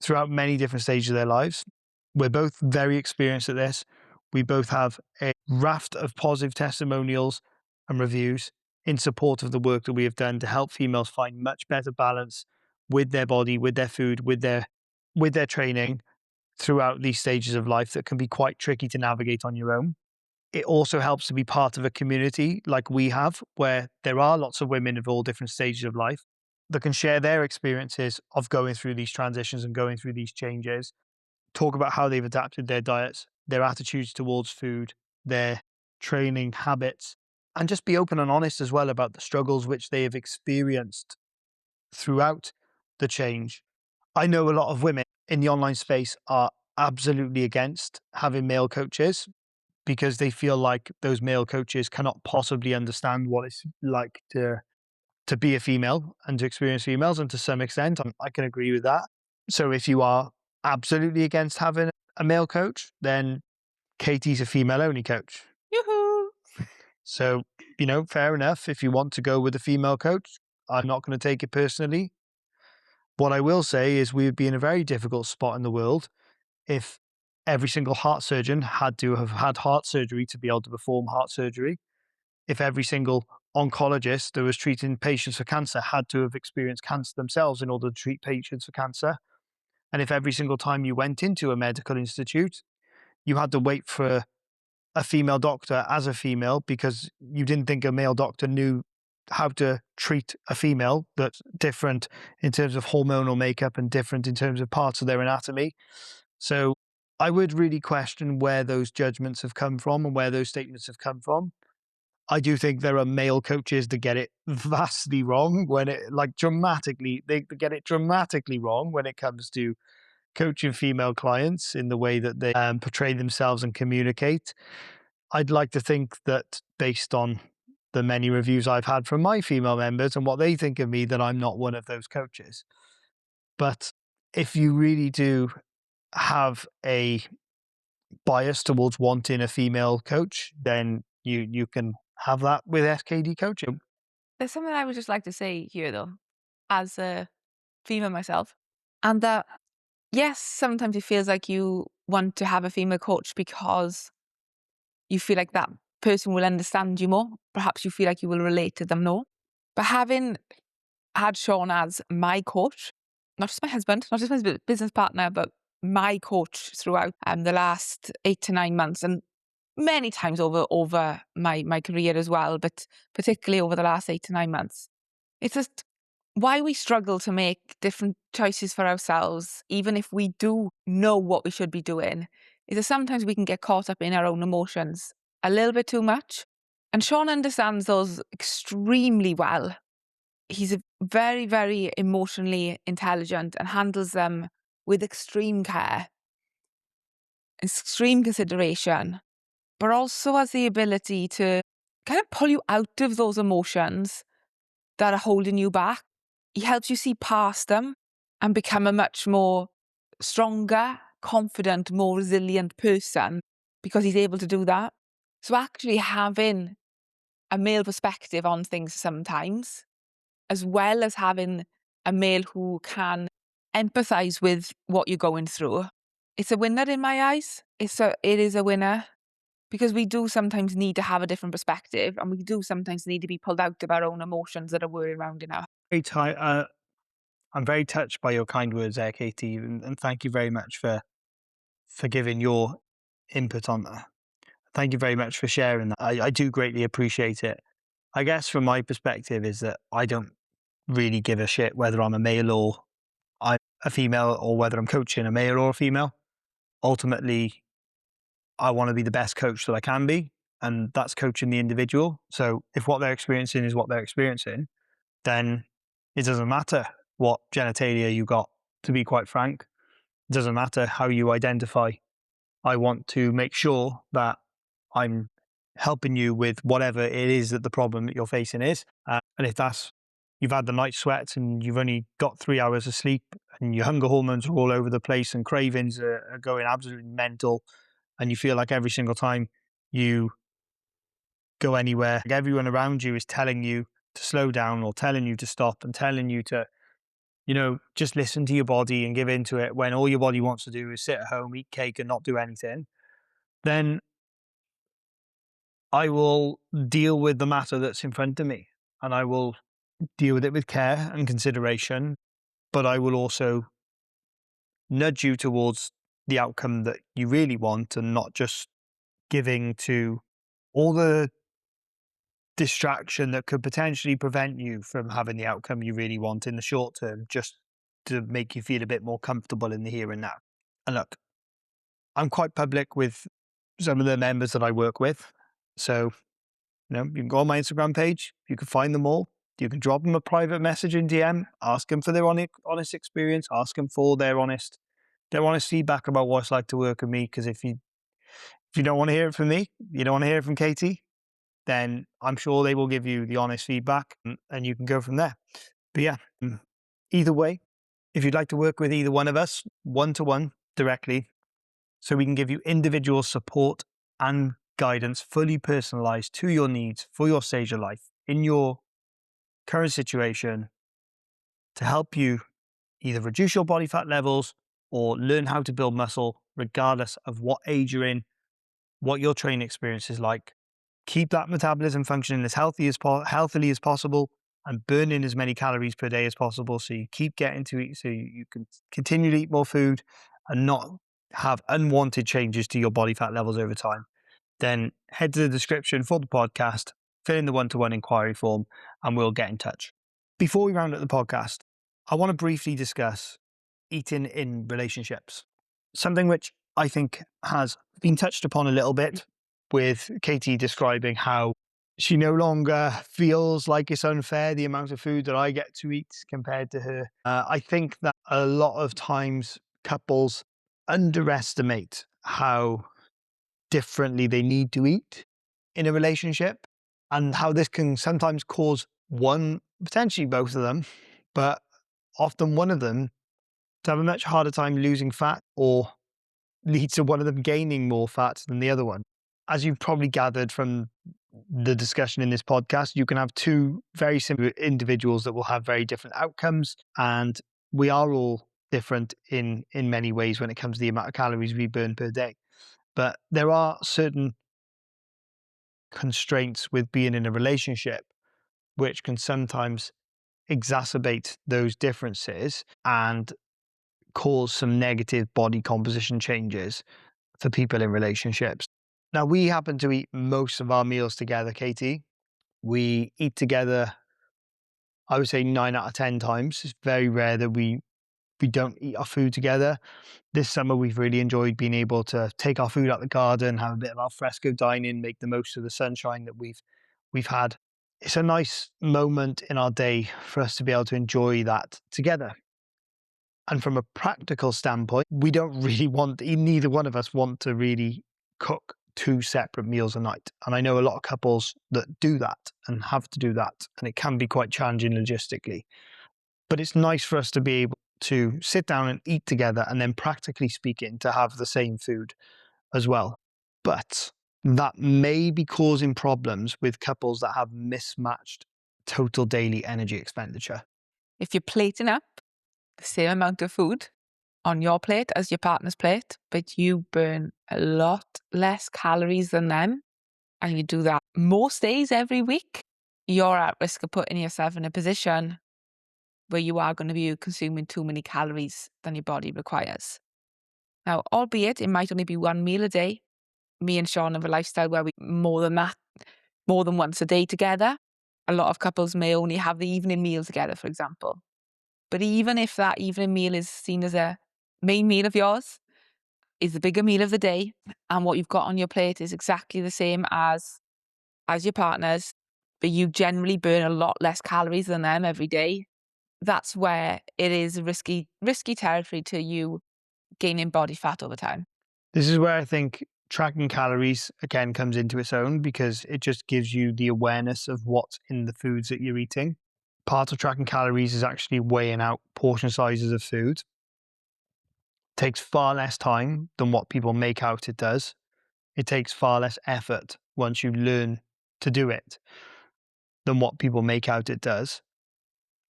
throughout many different stages of their lives. We're both very experienced at this. We both have a raft of positive testimonials and reviews in support of the work that we have done to help females find much better balance with their body, with their food, with their training throughout these stages of life that can be quite tricky to navigate on your own. It also helps to be part of a community like we have, where there are lots of women of all different stages of life that can share their experiences of going through these transitions and going through these changes, talk about how they've adapted their diets, their attitudes towards food, their training habits, and just be open and honest as well about the struggles which they have experienced throughout the change. I know a lot of women in the online space are absolutely against having male coaches because they feel like those male coaches cannot possibly understand what it's like to be a female and to experience females. And to some extent, I can agree with that. So if you are absolutely against having a male coach, then Katie's a female only coach. Yoo-hoo! So, fair enough. If you want to go with a female coach, I'm not going to take it personally. What I will say is we would be in a very difficult spot in the world if every single heart surgeon had to have had heart surgery to be able to perform heart surgery. If every single oncologist that was treating patients for cancer had to have experienced cancer themselves in order to treat patients for cancer. And if every single time you went into a medical institute, you had to wait for a female doctor as a female because you didn't think a male doctor knew how to treat a female that's different in terms of hormonal makeup and different in terms of parts of their anatomy. So I would really question where those judgments have come from and where those statements have come from. I do think there are male coaches that get it vastly wrong when it like dramatically, they get it dramatically wrong when it comes to coaching female clients in the way that they portray themselves and communicate. I'd like to think that based on the many reviews I've had from my female members and what they think of me, that I'm not one of those coaches. But if you really do have a bias towards wanting a female coach, then you can have that with SKD coaching. There's something I would just like to say here, though, as a female myself, and that yes, sometimes it feels like you want to have a female coach because you feel like that person will understand you more. Perhaps you feel like you will relate to them more. But having had Sean as my coach, not just my husband, not just my business partner, but my coach throughout the last 8 to 9 months, and many times over my career as well, but particularly over the last 8 to 9 months. It's just why we struggle to make different choices for ourselves, even if we do know what we should be doing, is that sometimes we can get caught up in our own emotions a little bit too much. And Sean understands those extremely well. He's a very, very emotionally intelligent and handles them with extreme care, extreme consideration, but also has the ability to kind of pull you out of those emotions that are holding you back. He helps you see past them and become a much more stronger, confident, more resilient person because he's able to do that. So actually having a male perspective on things sometimes, as well as having a male who can empathize with what you're going through, it's a winner in my eyes. It is a winner because we do sometimes need to have a different perspective, and we do sometimes need to be pulled out of our own emotions that are whirling around in our. I'm very touched by your kind words there, Katie, and thank you very much for giving your input on that. Thank you very much for sharing that. I do greatly appreciate it. I guess from my perspective is that I don't really give a shit whether I'm a male or I'm a female or whether I'm coaching a male or a female. Ultimately, I want to be the best coach that I can be, and that's coaching the individual. So if what they're experiencing is what they're experiencing, then it doesn't matter what genitalia you got, to be quite frank. It doesn't matter how you identify. I want to make sure that I'm helping you with whatever it is that the problem that you're facing is. And if that's you've had the night sweats and you've only got 3 hours of sleep and your hunger hormones are all over the place and cravings are going absolutely mental, and you feel like every single time you go anywhere, like everyone around you is telling you to slow down or telling you to stop and telling you to, just listen to your body and give into it when all your body wants to do is sit at home, eat cake and not do anything, then I will deal with the matter that's in front of me and I will deal with it with care and consideration, but I will also nudge you towards the outcome that you really want and not just giving to all the distraction that could potentially prevent you from having the outcome you really want in the short term, just to make you feel a bit more comfortable in the here and now. And look, I'm quite public with some of the members that I work with. So, you can go on my Instagram page, you can find them all. You can drop them a private message in DM, ask them for their honest experience, ask them for their honest feedback about what it's like to work with me. Because if you don't want to hear it from me, you don't want to hear it from Katie, then I'm sure they will give you the honest feedback and you can go from there. But yeah, either way, if you'd like to work with either one of us, one to one directly, so we can give you individual support and guidance fully personalized to your needs for your stage of life in your current situation to help you either reduce your body fat levels or learn how to build muscle, regardless of what age you're in, what your training experience is like. Keep that metabolism functioning as healthily as possible and burning as many calories per day as possible. So you keep getting to eat, so you can continue to eat more food and not have unwanted changes to your body fat levels over time. Then head to the description for the podcast, fill in the one-to-one inquiry form, and we'll get in touch. Before we round up the podcast, I want to briefly discuss eating in relationships. Something which I think has been touched upon a little bit with Katie describing how she no longer feels like it's unfair the amount of food that I get to eat compared to her. I think that a lot of times couples underestimate how differently they need to eat in a relationship and how this can sometimes cause one, potentially both of them, but often one of them to have a much harder time losing fat or lead to one of them gaining more fat than the other one. As you've probably gathered from the discussion in this podcast, you can have two very similar individuals that will have very different outcomes. And we are all different in many ways when it comes to the amount of calories we burn per day. But there are certain constraints with being in a relationship which can sometimes exacerbate those differences and cause some negative body composition changes for people in relationships. Now, we happen to eat most of our meals together, Katie. We eat together, I would say 9 out of 10 times. It's very rare that we don't eat our food together. This summer, we've really enjoyed being able to take our food out the garden, have a bit of al fresco dining, make the most of the sunshine that we've had. it's a nice moment in our day for us to be able to enjoy that together. And from a practical standpoint, we don't really want, neither one of us want to really cook two separate meals a night. And I know a lot of couples that do that and have to do that, and it can be quite challenging logistically. But it's nice for us to be able to sit down and eat together and then, practically speaking, to have the same food as well. But that may be causing problems with couples that have mismatched total daily energy expenditure. If you're plating up the same amount of food on your plate as your partner's plate, but you burn a lot less calories than them, and you do that most days every week, you're at risk of putting yourself in a position where you are going to be consuming too many calories than your body requires. Now, albeit it might only be one meal a day, me and Sean have a lifestyle where we more than that, more than once a day together. A lot of couples may only have the evening meal together, for example. But even if that evening meal is seen as a main meal of yours, is the bigger meal of the day, and what you've got on your plate is exactly the same as your partner's, but you generally burn a lot less calories than them every day, that's where it is risky territory to you gaining body fat over time. This is where I think tracking calories again comes into its own, because it just gives you the awareness of what's in the foods that you're eating. Part of tracking calories is actually weighing out portion sizes of food. Takes far less time than what people make out it does. It takes far less effort once you learn to do it than what people make out it does.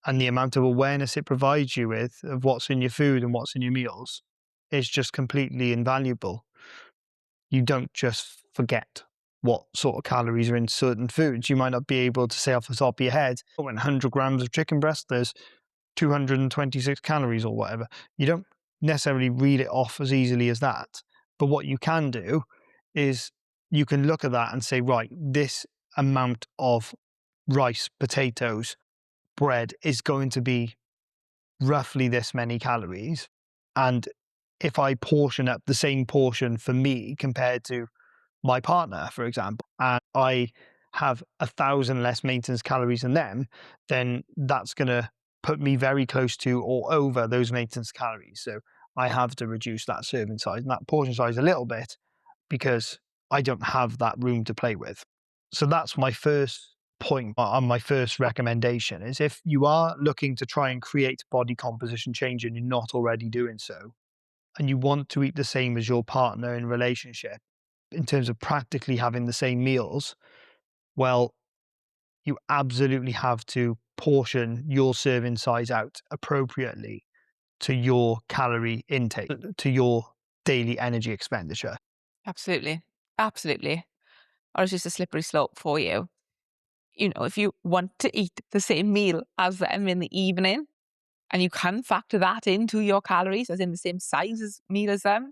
And the amount of awareness it provides you with of what's in your food and what's in your meals is just completely invaluable. You don't just forget what sort of calories are in certain foods. You might not be able to say off the top of your head, oh, in 100 grams of chicken breast, there's 226 calories or whatever. You don't necessarily read it off as easily as that. But what you can do is you can look at that and say, right, this amount of rice, potatoes, bread is going to be roughly this many calories. And if I portion up the same portion for me compared to my partner, for example, and I have 1,000 less maintenance calories than them, then that's going to put me very close to or over those maintenance calories. So I have to reduce that serving size and that portion size a little bit, because I don't have that room to play with. So that's my first point on my first recommendation, is if you are looking to try and create body composition change and you're not already doing so, and you want to eat the same as your partner in relationship in terms of practically having the same meals, well, you absolutely have to portion your serving size out appropriately to your calorie intake, to your daily energy expenditure. Absolutely. Absolutely. Or it's just a slippery slope for you. You know, if you want to eat the same meal as them in the evening, and you can factor that into your calories, as in the same size as meal as them,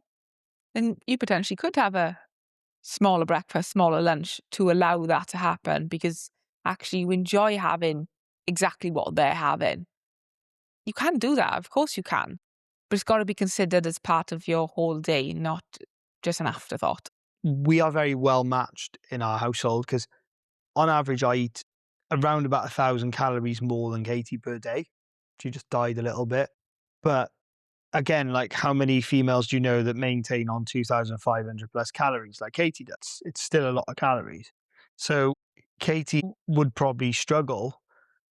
then you potentially could have a smaller breakfast, smaller lunch to allow that to happen, because actually you enjoy having exactly what they're having. You can do that, of course you can, but it's got to be considered as part of your whole day, not just an afterthought. We are very well matched in our household, because on average I eat around about 1,000 calories more than Katie per day. She just died a little bit. But again, like, how many females do you know that maintain on 2,500 plus calories like Katie does? It's still a lot of calories. So Katie would probably struggle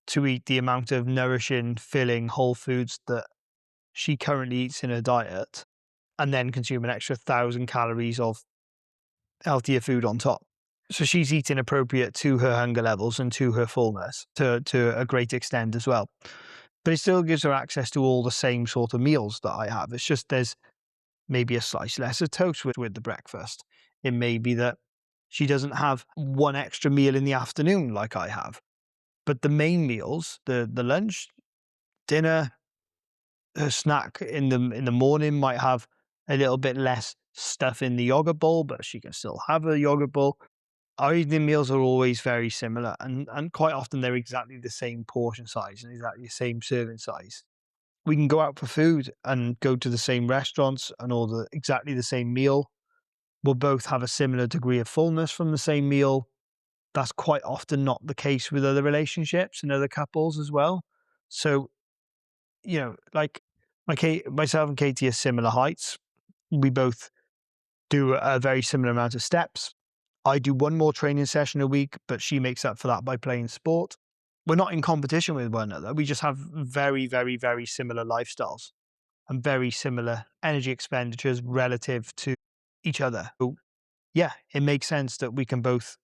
to eat the amount of nourishing, filling whole foods that she currently eats in her diet, and then consume an extra 1,000 calories of healthier food on top. So she's eating appropriate to her hunger levels and to her fullness to a great extent as well. But it still gives her access to all the same sort of meals that I have. It's just there's maybe a slice less of toast with the breakfast. It may be that she doesn't have one extra meal in the afternoon like I have. But the main meals, the lunch, dinner, her snack in the morning might have a little bit less stuff in the yogurt bowl, but she can still have a yogurt bowl. Our evening meals are always very similar, and quite often they're exactly the same portion size and exactly the same serving size. We can go out for food and go to the same restaurants and order exactly the same meal. We'll both have a similar degree of fullness from the same meal. That's quite often not the case with other relationships and other couples as well. So, like myself and Katie are similar heights. We both do a very similar amount of steps. I do one more training session a week, but she makes up for that by playing sport. We're not in competition with one another. We just have very, very, very similar lifestyles and very similar energy expenditures relative to each other. So, yeah, it makes sense that we can both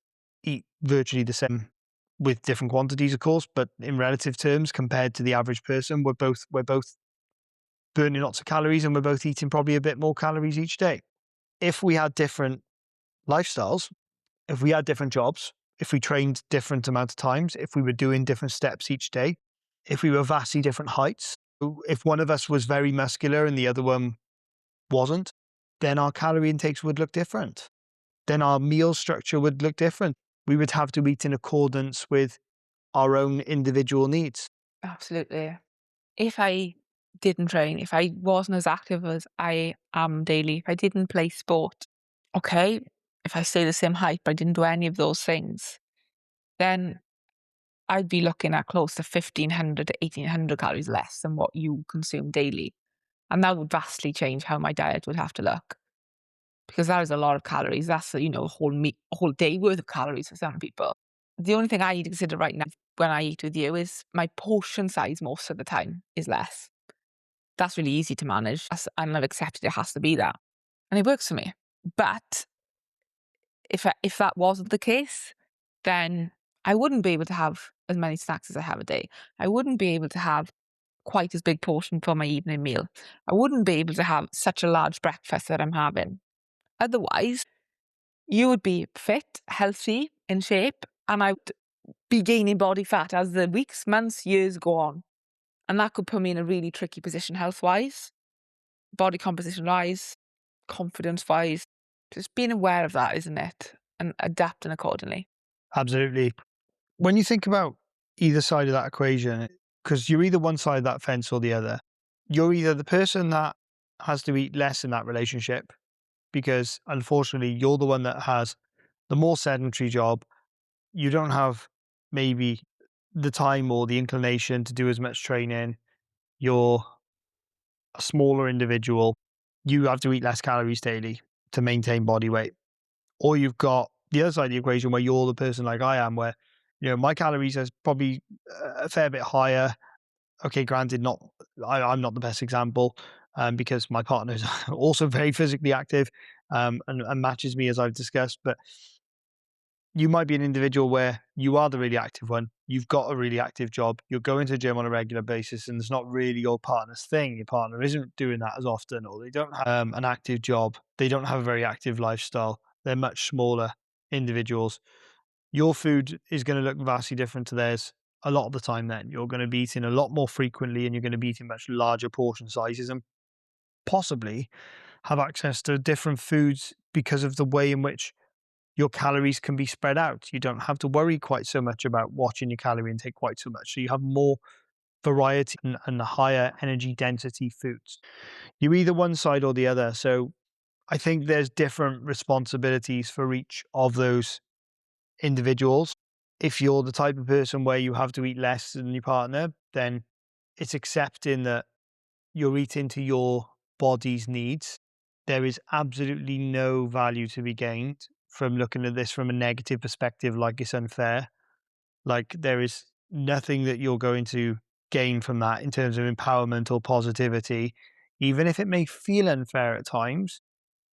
eat virtually the same with different quantities, of course, but in relative terms, compared to the average person, we're both burning lots of calories and we're both eating probably a bit more calories each day. If we had different lifestyles, if we had different jobs, if we trained different amount of times, if we were doing different steps each day, if we were vastly different heights, if one of us was very muscular and the other one wasn't, then our calorie intakes would look different. Then our meal structure would look different. We would have to eat in accordance with our own individual needs. Absolutely. If I didn't train, if I wasn't as active as I am daily, if I didn't play sport, okay, if I stay the same height but I didn't do any of those things, then I'd be looking at close to 1,500 to 1,800 calories less than what you consume daily. And that would vastly change how my diet would have to look because that is a lot of calories. That's, a whole day worth of calories for some people. The only thing I need to consider right now when I eat with you is my portion size most of the time is less. That's really easy to manage. And I've accepted it has to be that. And it works for me. But if that wasn't the case, then I wouldn't be able to have as many snacks as I have a day. I wouldn't be able to have quite as big portion for my evening meal. I wouldn't be able to have such a large breakfast that I'm having. Otherwise, you would be fit, healthy, in shape, and I would be gaining body fat as the weeks, months, years go on. And that could put me in a really tricky position health wise, body composition wise, confidence wise. Just being aware of that, isn't it? And adapting accordingly. Absolutely. When you think about either side of that equation, because you're either one side of that fence or the other, you're either the person that has to eat less in that relationship because unfortunately you're the one that has the more sedentary job. You don't have maybe the time or the inclination to do as much training. You're a smaller individual. You have to eat less calories daily to maintain body weight. Or you've got the other side of the equation where you're the person like I am, where my calories is probably a fair bit higher. Okay, granted, I'm not the best example because my partner is also very physically active and matches me as I've discussed. But you might be an individual where you are the really active one. You've got a really active job. You're going to the gym on a regular basis, and it's not really your partner's thing. Your partner isn't doing that as often, or they don't have an active job. They don't have a very active lifestyle. They're much smaller individuals. Your food is going to look vastly different to theirs a lot of the time. Then you're going to be eating a lot more frequently, and you're going to be eating much larger portion sizes, and possibly have access to different foods because of the way in which your calories can be spread out. You don't have to worry quite so much about watching your calorie intake quite so much. So you have more variety and higher energy density foods. You're either one side or the other. So I think there's different responsibilities for each of those individuals. If you're the type of person where you have to eat less than your partner, then it's accepting that you're eating to your body's needs. There is absolutely no value to be gained from looking at this from a negative perspective, like it's unfair. Like there is nothing that you're going to gain from that in terms of empowerment or positivity, even if it may feel unfair at times.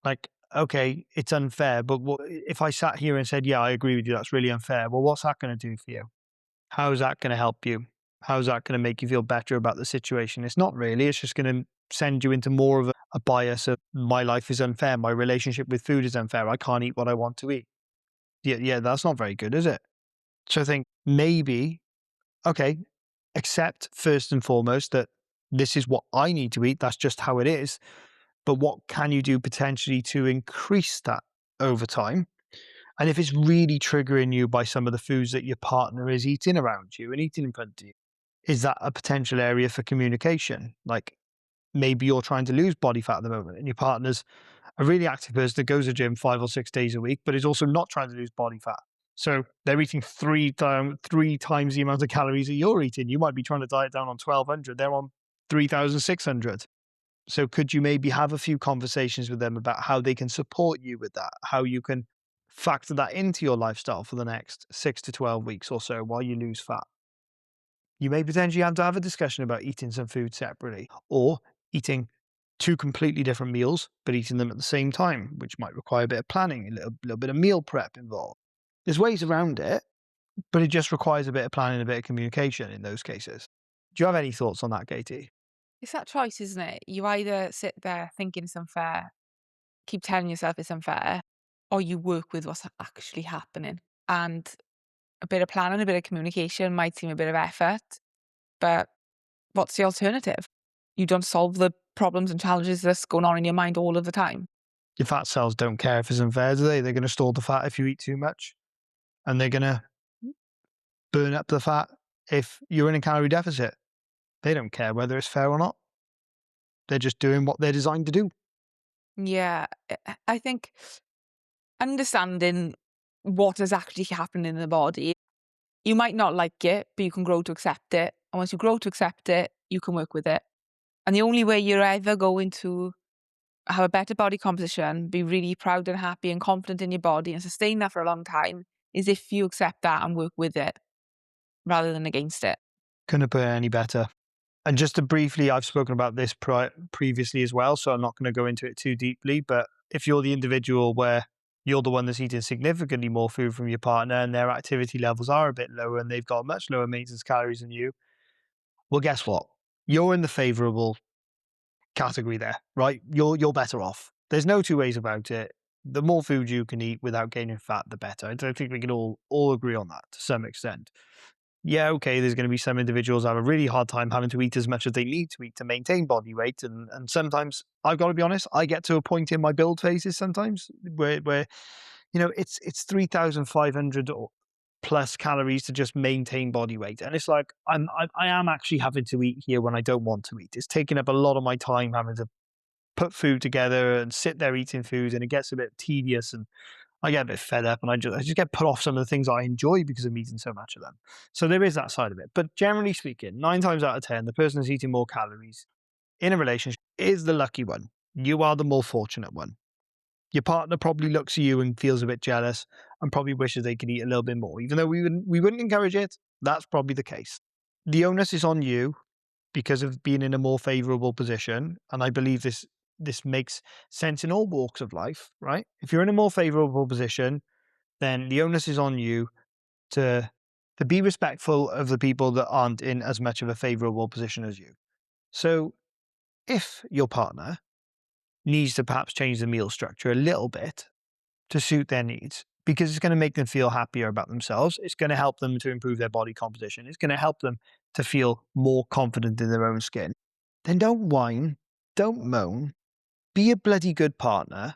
Like, okay, it's unfair, but if I sat here and said, yeah, I agree with you, that's really unfair. Well, what's that going to do for you? How is that going to help you? How's that going to make you feel better about the situation? It's not really. It's just going to send you into more of a bias of my life is unfair. My relationship with food is unfair. I can't eat what I want to eat. Yeah, that's not very good, is it? So I think maybe, okay, accept first and foremost that this is what I need to eat. That's just how it is. But what can you do potentially to increase that over time? And if it's really triggering you by some of the foods that your partner is eating around you and eating in front of you, is that a potential area for communication? Like maybe you're trying to lose body fat at the moment and your partner's a really active person that goes to the gym 5 or 6 days a week, but is also not trying to lose body fat. So they're eating three times the amount of calories that you're eating. You might be trying to diet down on 1,200. They're on 3,600. So could you maybe have a few conversations with them about how they can support you with that? How you can factor that into your lifestyle for the next 6 to 12 weeks or so while you lose fat? You may potentially have to have a discussion about eating some food separately or eating two completely different meals, but eating them at the same time, which might require a bit of planning, a little bit of meal prep involved. There's ways around it, but it just requires a bit of planning, a bit of communication in those cases. Do you have any thoughts on that, Katie? It's that choice, isn't it? You either sit there thinking it's unfair, keep telling yourself it's unfair, or you work with what's actually happening. And a bit of planning, a bit of communication might seem a bit of effort, but what's the alternative? You don't solve the problems and challenges that's going on in your mind all of the time. Your fat cells don't care if it's unfair, do they? They're going to store the fat if you eat too much, and they're going to burn up the fat if you're in a calorie deficit. They don't care whether it's fair or not. They're just doing what they're designed to do. Yeah, I think understanding what is actually happening in the body, you might not like it, but you can grow to accept it. And once you grow to accept it, you can work with it. And the only way you're ever going to have a better body composition, be really proud and happy and confident in your body and sustain that for a long time is if you accept that and work with it rather than against it. Couldn't put it any better. And just to briefly, I've spoken about this previously as well, so I'm not going to go into it too deeply. But if you're the individual where you're the one that's eating significantly more food from your partner and their activity levels are a bit lower and they've got much lower maintenance calories than you, well, guess what? You're in the favorable category there, right? You're better off. There's no two ways about it. The more food you can eat without gaining fat, the better. I don't think we can all agree on that to some extent. Yeah, okay, there's going to be some individuals that have a really hard time having to eat as much as they need to eat to maintain body weight. And sometimes I've got to be honest, I get to a point in my build phases sometimes where it's 3,500 or plus calories to just maintain body weight. And it's like I am actually having to eat here when I don't want to eat. It's taking up a lot of my time having to put food together and sit there eating food, and it gets a bit tedious and I get a bit fed up and I just get put off some of the things I enjoy because I'm eating so much of them. So there is that side of it. But generally speaking, 9 times out of 10, the person who's eating more calories in a relationship is the lucky one. You are the more fortunate one. Your partner probably looks at you and feels a bit jealous and probably wishes they could eat a little bit more. Even though we wouldn't encourage it, that's probably the case. The onus is on you because of being in a more favorable position. And I believe this makes sense in all walks of life, right? If you're in a more favorable position, then the onus is on you to to be respectful of the people that aren't in as much of a favorable position as you. So if your partner needs to perhaps change the meal structure a little bit to suit their needs, because it's going to make them feel happier about themselves, it's going to help them to improve their body composition, it's going to help them to feel more confident in their own skin, then don't whine, don't moan, be a bloody good partner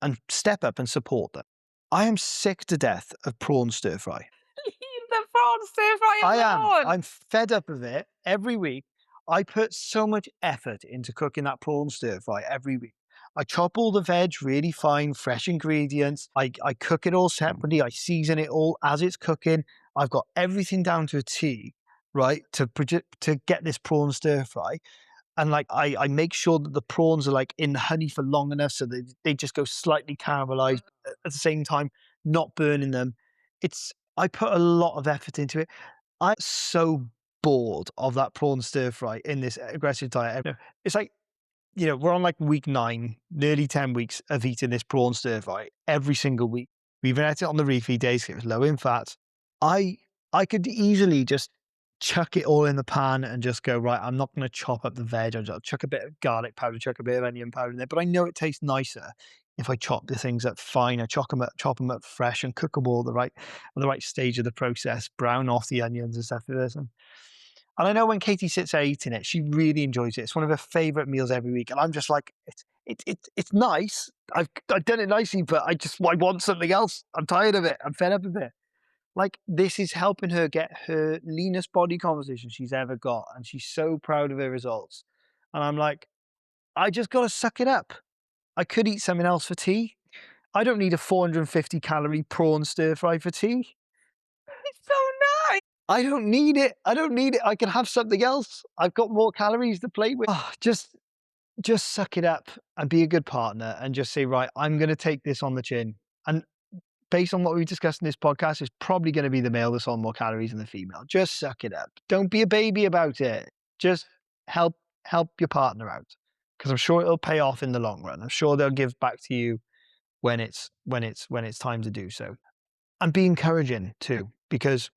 and step up and support them. I am sick to death of prawn stir fry. Leave the prawn stir fry I am. alone. I'm fed up of it every week. I put so much effort into cooking that prawn stir fry every week. I chop all the veg really fine, fresh ingredients. I cook it all separately. I season it all as it's cooking. I've got everything down to a T, right, to get this prawn stir fry. And like I make sure that the prawns are like in the honey for long enough so they just go slightly caramelized at the same time, not burning them. I put a lot of effort into it. I'm so bored of that prawn stir fry in this aggressive diet. It's like, we're on like week 9, nearly 10 weeks of eating this prawn stir fry every single week. We even ate it on the refeed days. It was low in fat. I I could easily just chuck it all in the pan and just go, right, I'm not going to chop up the veg. I'll chuck a bit of garlic powder, chuck a bit of onion powder in there. But I know it tastes nicer if I chop the things up fine. I chop them up fresh and cook them all at the right stage of the process, brown off the onions and stuff like this. And I know when Katie sits there eating it, she really enjoys it. It's one of her favorite meals every week. And I'm just like, it's nice. I've done it nicely, but I want something else. I'm tired of it. I'm fed up of it. Like, this is helping her get her leanest body composition she's ever got, and she's so proud of her results. And I'm like, I just gotta suck it up. I could eat something else for tea. I don't need a 450 calorie prawn stir fry for tea. It's so nice. I don't need it. I don't need it. I can have something else. I've got more calories to play with. Ah, just suck it up and be a good partner and just say, right, I'm going to take this on the chin. And based on what we discussed in this podcast, it's probably going to be the male that's on more calories than the female. Just suck it up. Don't be a baby about it. Just help your partner out, because I'm sure it'll pay off in the long run. I'm sure they'll give back to you when it's time to do so. And be encouraging too, because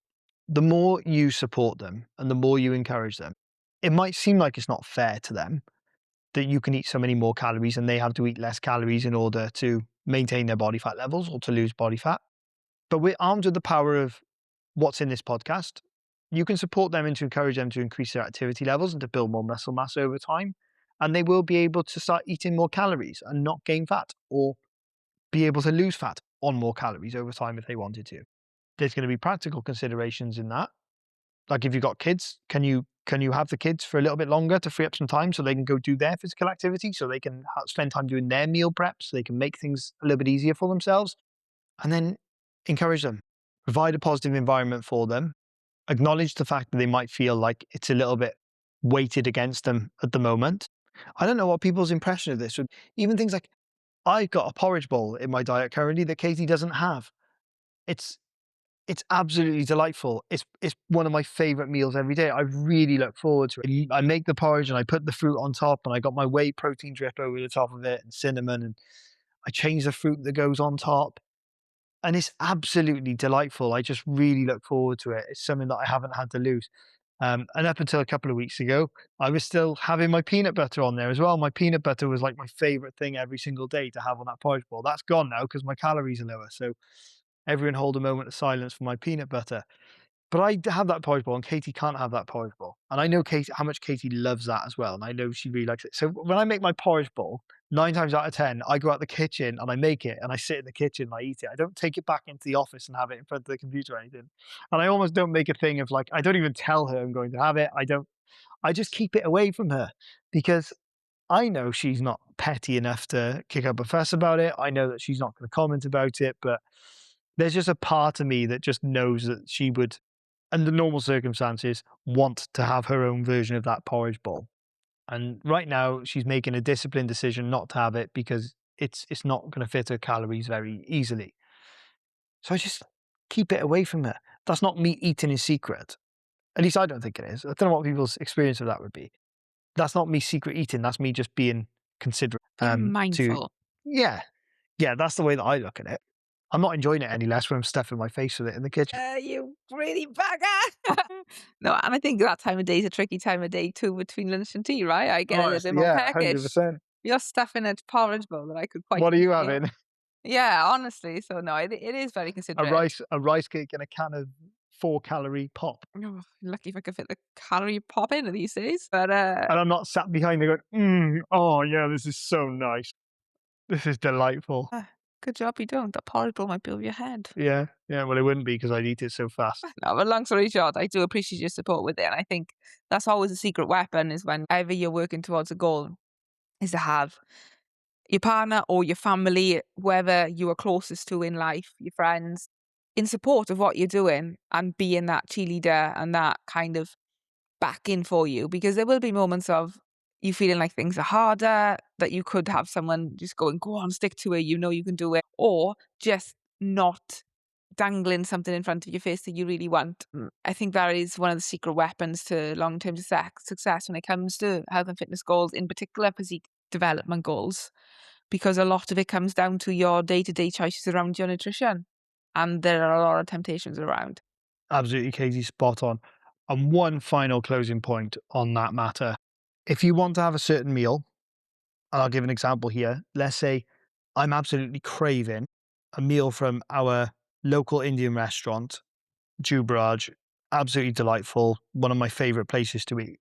the more you support them and the more you encourage them, it might seem like it's not fair to them that you can eat so many more calories and they have to eat less calories in order to maintain their body fat levels or to lose body fat. But we're armed with the power of what's in this podcast. You can support them and to encourage them to increase their activity levels and to build more muscle mass over time. And they will be able to start eating more calories and not gain fat, or be able to lose fat on more calories over time if they wanted to. There's going to be practical considerations in that. Like, if you've got kids, can you have the kids for a little bit longer to free up some time so they can go do their physical activity, so they can spend time doing their meal preps, so they can make things a little bit easier for themselves? And then encourage them, provide a positive environment for them, acknowledge the fact that they might feel like it's a little bit weighted against them at the moment. I don't know what people's impression of this would. Even things like, I've got a porridge bowl in my diet currently that Katie doesn't have. It's it's absolutely delightful. It's one of my favorite meals every day. I really look forward to it. I make the porridge and I put the fruit on top, and I got my whey protein drip over the top of it and cinnamon, and I change the fruit that goes on top. And it's absolutely delightful. I just really look forward to it. It's something that I haven't had to lose. And up until a couple of weeks ago, I was still having my peanut butter on there as well. My peanut butter was like my favorite thing every single day to have on that porridge bowl. That's gone now because my calories are lower. So everyone hold a moment of silence for my peanut butter. But I have that porridge bowl, and Katie can't have that porridge bowl. And I know Katie, how much Katie loves that as well. And I know she really likes it. So when I make my porridge bowl, 9 times out of 10, I go out the kitchen and I make it and I sit in the kitchen and I eat it. I don't take it back into the office and have it in front of the computer or anything. And I almost don't make a thing of, like, I don't even tell her I'm going to have it. I just keep it away from her, because I know she's not petty enough to kick up a fuss about it. I know that she's not going to comment about it, but there's just a part of me that just knows that she would, under normal circumstances, want to have her own version of that porridge bowl. And right now, she's making a disciplined decision not to have it because it's not going to fit her calories very easily. So I just keep it away from her. That's not me eating in secret. At least I don't think it is. I don't know what people's experience of that would be. That's not me secret eating. That's me just being considerate. Being To mindful. Yeah, yeah. That's the way that I look at it. I'm not enjoying it any less when I'm stuffing my face with it in the kitchen. You pretty bugger. No, and I think that time of day is a tricky time of day too between lunch and tea, right? I get a Oh, little bit more yeah, peckish. 100%. You're stuffing a porridge bowl that I could quite What are you eat. having? Yeah, honestly. So no, it is very A considerate. rice cake and a can of 4-calorie pop. Oh, lucky if I could fit the calorie pop in these days. But And I'm not sat behind there going, oh yeah, this is so nice. This is delightful. good job you don't. The porridge bowl might be over your head. Yeah, yeah. Well, it wouldn't be because I'd eat it so fast. No, but long story short, I do appreciate your support with it. And I think that's always a secret weapon is whenever you're working towards a goal, is to have your partner or your family, whoever you are closest to in life, your friends, in support of what you're doing and being that cheerleader and that kind of backing for you. Because there will be moments of you feeling like things are harder, that you could have someone just going, go on, stick to it, you know you can do it, or just not dangling something in front of your face that you really want. I think that is one of the secret weapons to long-term success when it comes to health and fitness goals, in particular physique development goals, because a lot of it comes down to your day-to-day choices around your nutrition. And there are a lot of temptations around. Absolutely, Katie, spot on. And one final closing point on that matter. If you want to have a certain meal, and I'll give an example here. Let's say I'm absolutely craving a meal from our local Indian restaurant, Jubraj, absolutely delightful, one of my favorite places to eat.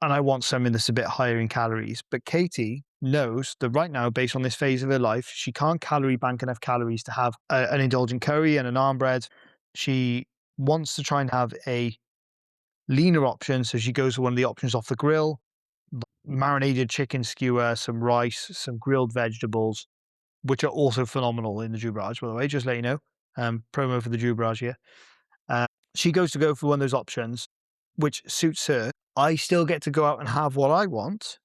And I want something that's a bit higher in calories. But Katie knows that right now, based on this phase of her life, she can't calorie bank enough calories to have an indulgent curry and an arm bread. She wants to try and have a leaner option. So she goes for one of the options off the grill, marinated chicken skewer, some rice, some grilled vegetables. which are also phenomenal in the Jubraj, by the way, just let you know. Promo for the Jubraj here. She goes to go for one of those options, which suits her. I still get to go out and have what I want.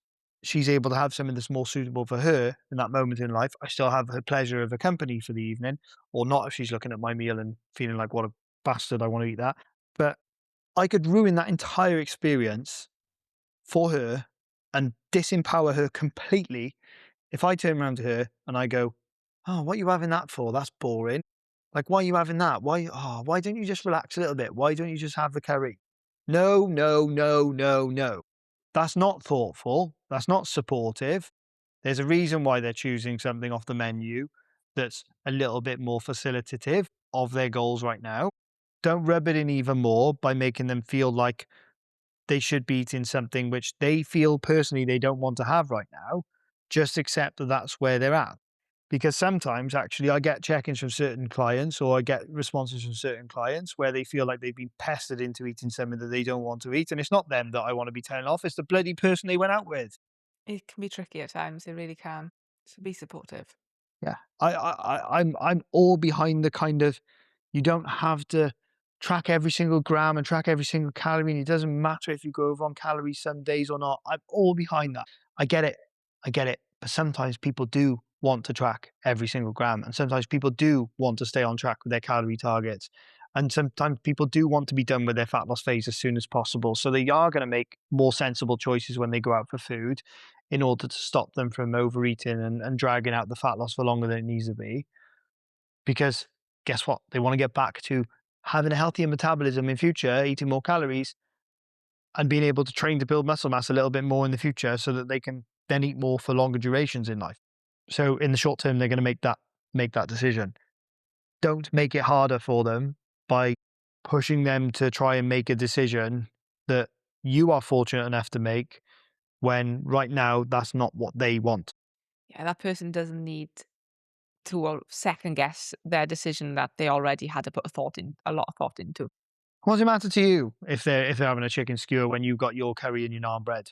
She's able to have something that's more suitable for her in that moment in life. I still have her pleasure of her company for the evening, or not if she's looking at my meal and feeling like, what a bastard, I want to eat that. But I could ruin that entire experience for her and disempower her completely if I turn around to her and I go, "Oh, what are you having that for? That's boring. Like, why are you having that? Why don't you just relax a little bit? Why don't you just have the curry?" No, no, no, no, no. That's not thoughtful. That's not supportive. There's a reason why they're choosing something off the menu that's a little bit more facilitative of their goals right now. Don't rub it in even more by making them feel like they should be eating something which they feel personally they don't want to have right now. Just accept that that's where they're at. Because sometimes actually I get check-ins from certain clients or I get responses from certain clients where they feel like they've been pestered into eating something that they don't want to eat. And it's not them that I want to be telling off, it's the bloody person they went out with. It can be tricky at times, it really can. So be supportive. Yeah. I'm all behind the kind of, you don't have to track every single gram and track every single calorie, and it doesn't matter if you go over on calories some days or not. I'm all behind that. I get it. I get it. But sometimes people do want to track every single gram, and sometimes people do want to stay on track with their calorie targets. And sometimes people do want to be done with their fat loss phase as soon as possible. So they are going to make more sensible choices when they go out for food in order to stop them from overeating and dragging out the fat loss for longer than it needs to be. Because guess what? They want to get back to having a healthier metabolism in future, eating more calories, and being able to train to build muscle mass a little bit more in the future so that they can then eat more for longer durations in life. So in the short term, they're going to make that decision. Don't make it harder for them by pushing them to try and make a decision that you are fortunate enough to make when right now that's not what they want. Yeah, that person doesn't need to second guess their decision that they already had to put a lot of thought into. What does it matter to you if they're having a chicken skewer when you've got your curry and your naan bread?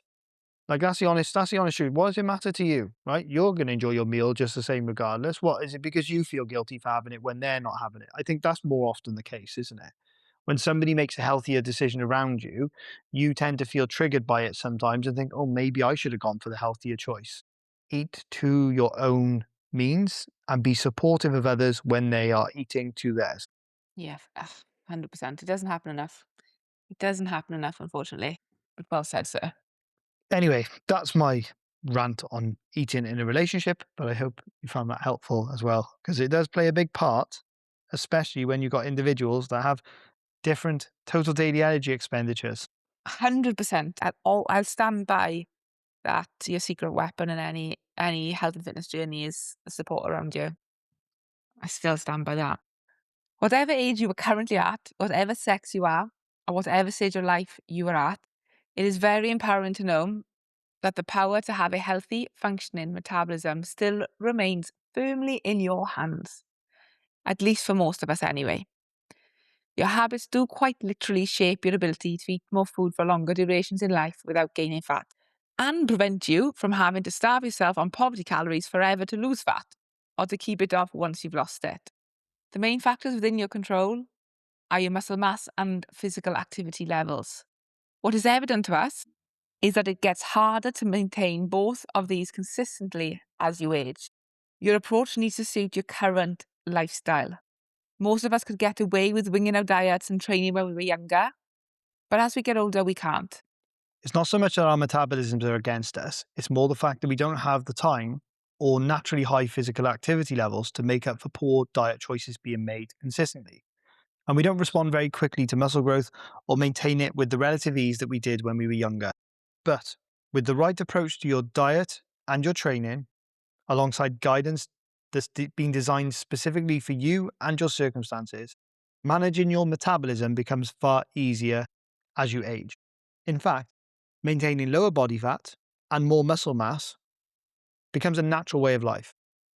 Like that's the honest truth. What does it matter to you, right? You're going to enjoy your meal just the same regardless. What is it because you feel guilty for having it when they're not having it? I think that's more often the case, isn't it? When somebody makes a healthier decision around you, you tend to feel triggered by it sometimes and think, oh, maybe I should have gone for the healthier choice. Eat to your own means and be supportive of others when they are eating to theirs. Yeah, 100%. It doesn't happen enough. It doesn't happen enough, unfortunately. But well said, sir. Anyway, that's my rant on eating in a relationship, but I hope you found that helpful as well, because it does play a big part, especially when you've got individuals that have different total daily energy expenditures. 100%. I'll stand by that. Your secret weapon in any health and fitness journey is the support around you. I still stand by that. Whatever age you are currently at, whatever sex you are, or whatever stage of life you are at, it is very empowering to know that the power to have a healthy, functioning metabolism still remains firmly in your hands, at least for most of us anyway. Your habits do quite literally shape your ability to eat more food for longer durations in life without gaining fat, and prevent you from having to starve yourself on poverty calories forever to lose fat, or to keep it off once you've lost it. The main factors within your control are your muscle mass and physical activity levels. What is evident to us is that it gets harder to maintain both of these consistently as you age. Your approach needs to suit your current lifestyle. Most of us could get away with winging our diets and training when we were younger, but as we get older, we can't. It's not so much that our metabolisms are against us, it's more the fact that we don't have the time or naturally high physical activity levels to make up for poor diet choices being made consistently. And we don't respond very quickly to muscle growth or maintain it with the relative ease that we did when we were younger. But with the right approach to your diet and your training, alongside guidance that's been designed specifically for you and your circumstances, managing your metabolism becomes far easier as you age. In fact, maintaining lower body fat and more muscle mass becomes a natural way of life.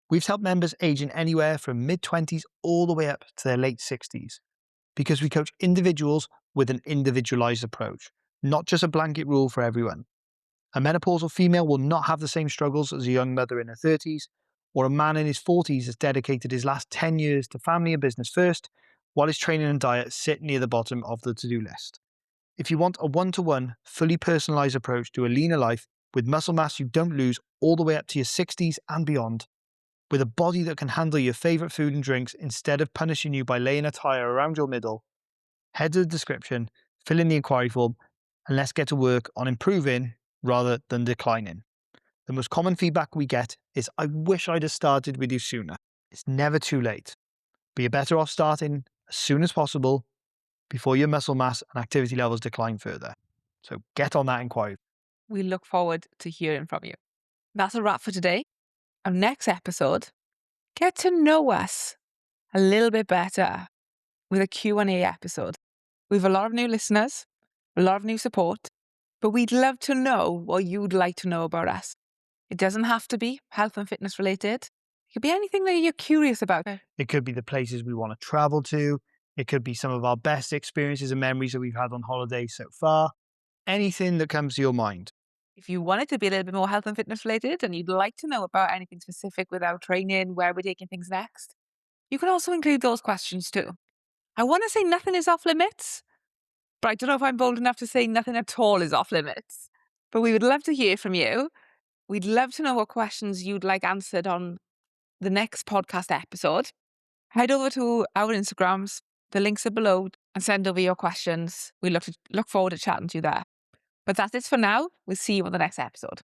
We've helped members aging anywhere from mid-20s all the way up to their late 60s because we coach individuals with an individualized approach, not just a blanket rule for everyone. A menopausal female will not have the same struggles as a young mother in her 30s or a man in his 40s has dedicated his last 10 years to family and business first, while his training and diet sit near the bottom of the to-do list. If you want a one-to-one, fully personalized approach to a leaner life with muscle mass you don't lose all the way up to your 60s and beyond, with a body that can handle your favorite food and drinks instead of punishing you by laying a tire around your middle, head to the description, fill in the inquiry form, and let's get to work on improving rather than declining. The most common feedback we get is, I wish I'd have started with you sooner. It's never too late, but you're better off starting as soon as possible before your muscle mass and activity levels decline further. So get on that inquiry. We look forward to hearing from you. That's a wrap for today. Our next episode, get to know us a little bit better with a Q&A episode. We have a lot of new listeners, a lot of new support, but we'd love to know what you'd like to know about us. It doesn't have to be health and fitness related. It could be anything that you're curious about. It could be the places we want to travel to. It could be some of our best experiences and memories that we've had on holiday so far. Anything that comes to your mind. If you want it to be a little bit more health and fitness related and you'd like to know about anything specific with our training, where we're taking things next, you can also include those questions too. I want to say nothing is off limits, but I don't know if I'm bold enough to say nothing at all is off limits. But we would love to hear from you. We'd love to know what questions you'd like answered on the next podcast episode. Head over to our Instagrams. The links are below and send over your questions. We look forward to chatting to you there. But that's it for now. We'll see you on the next episode.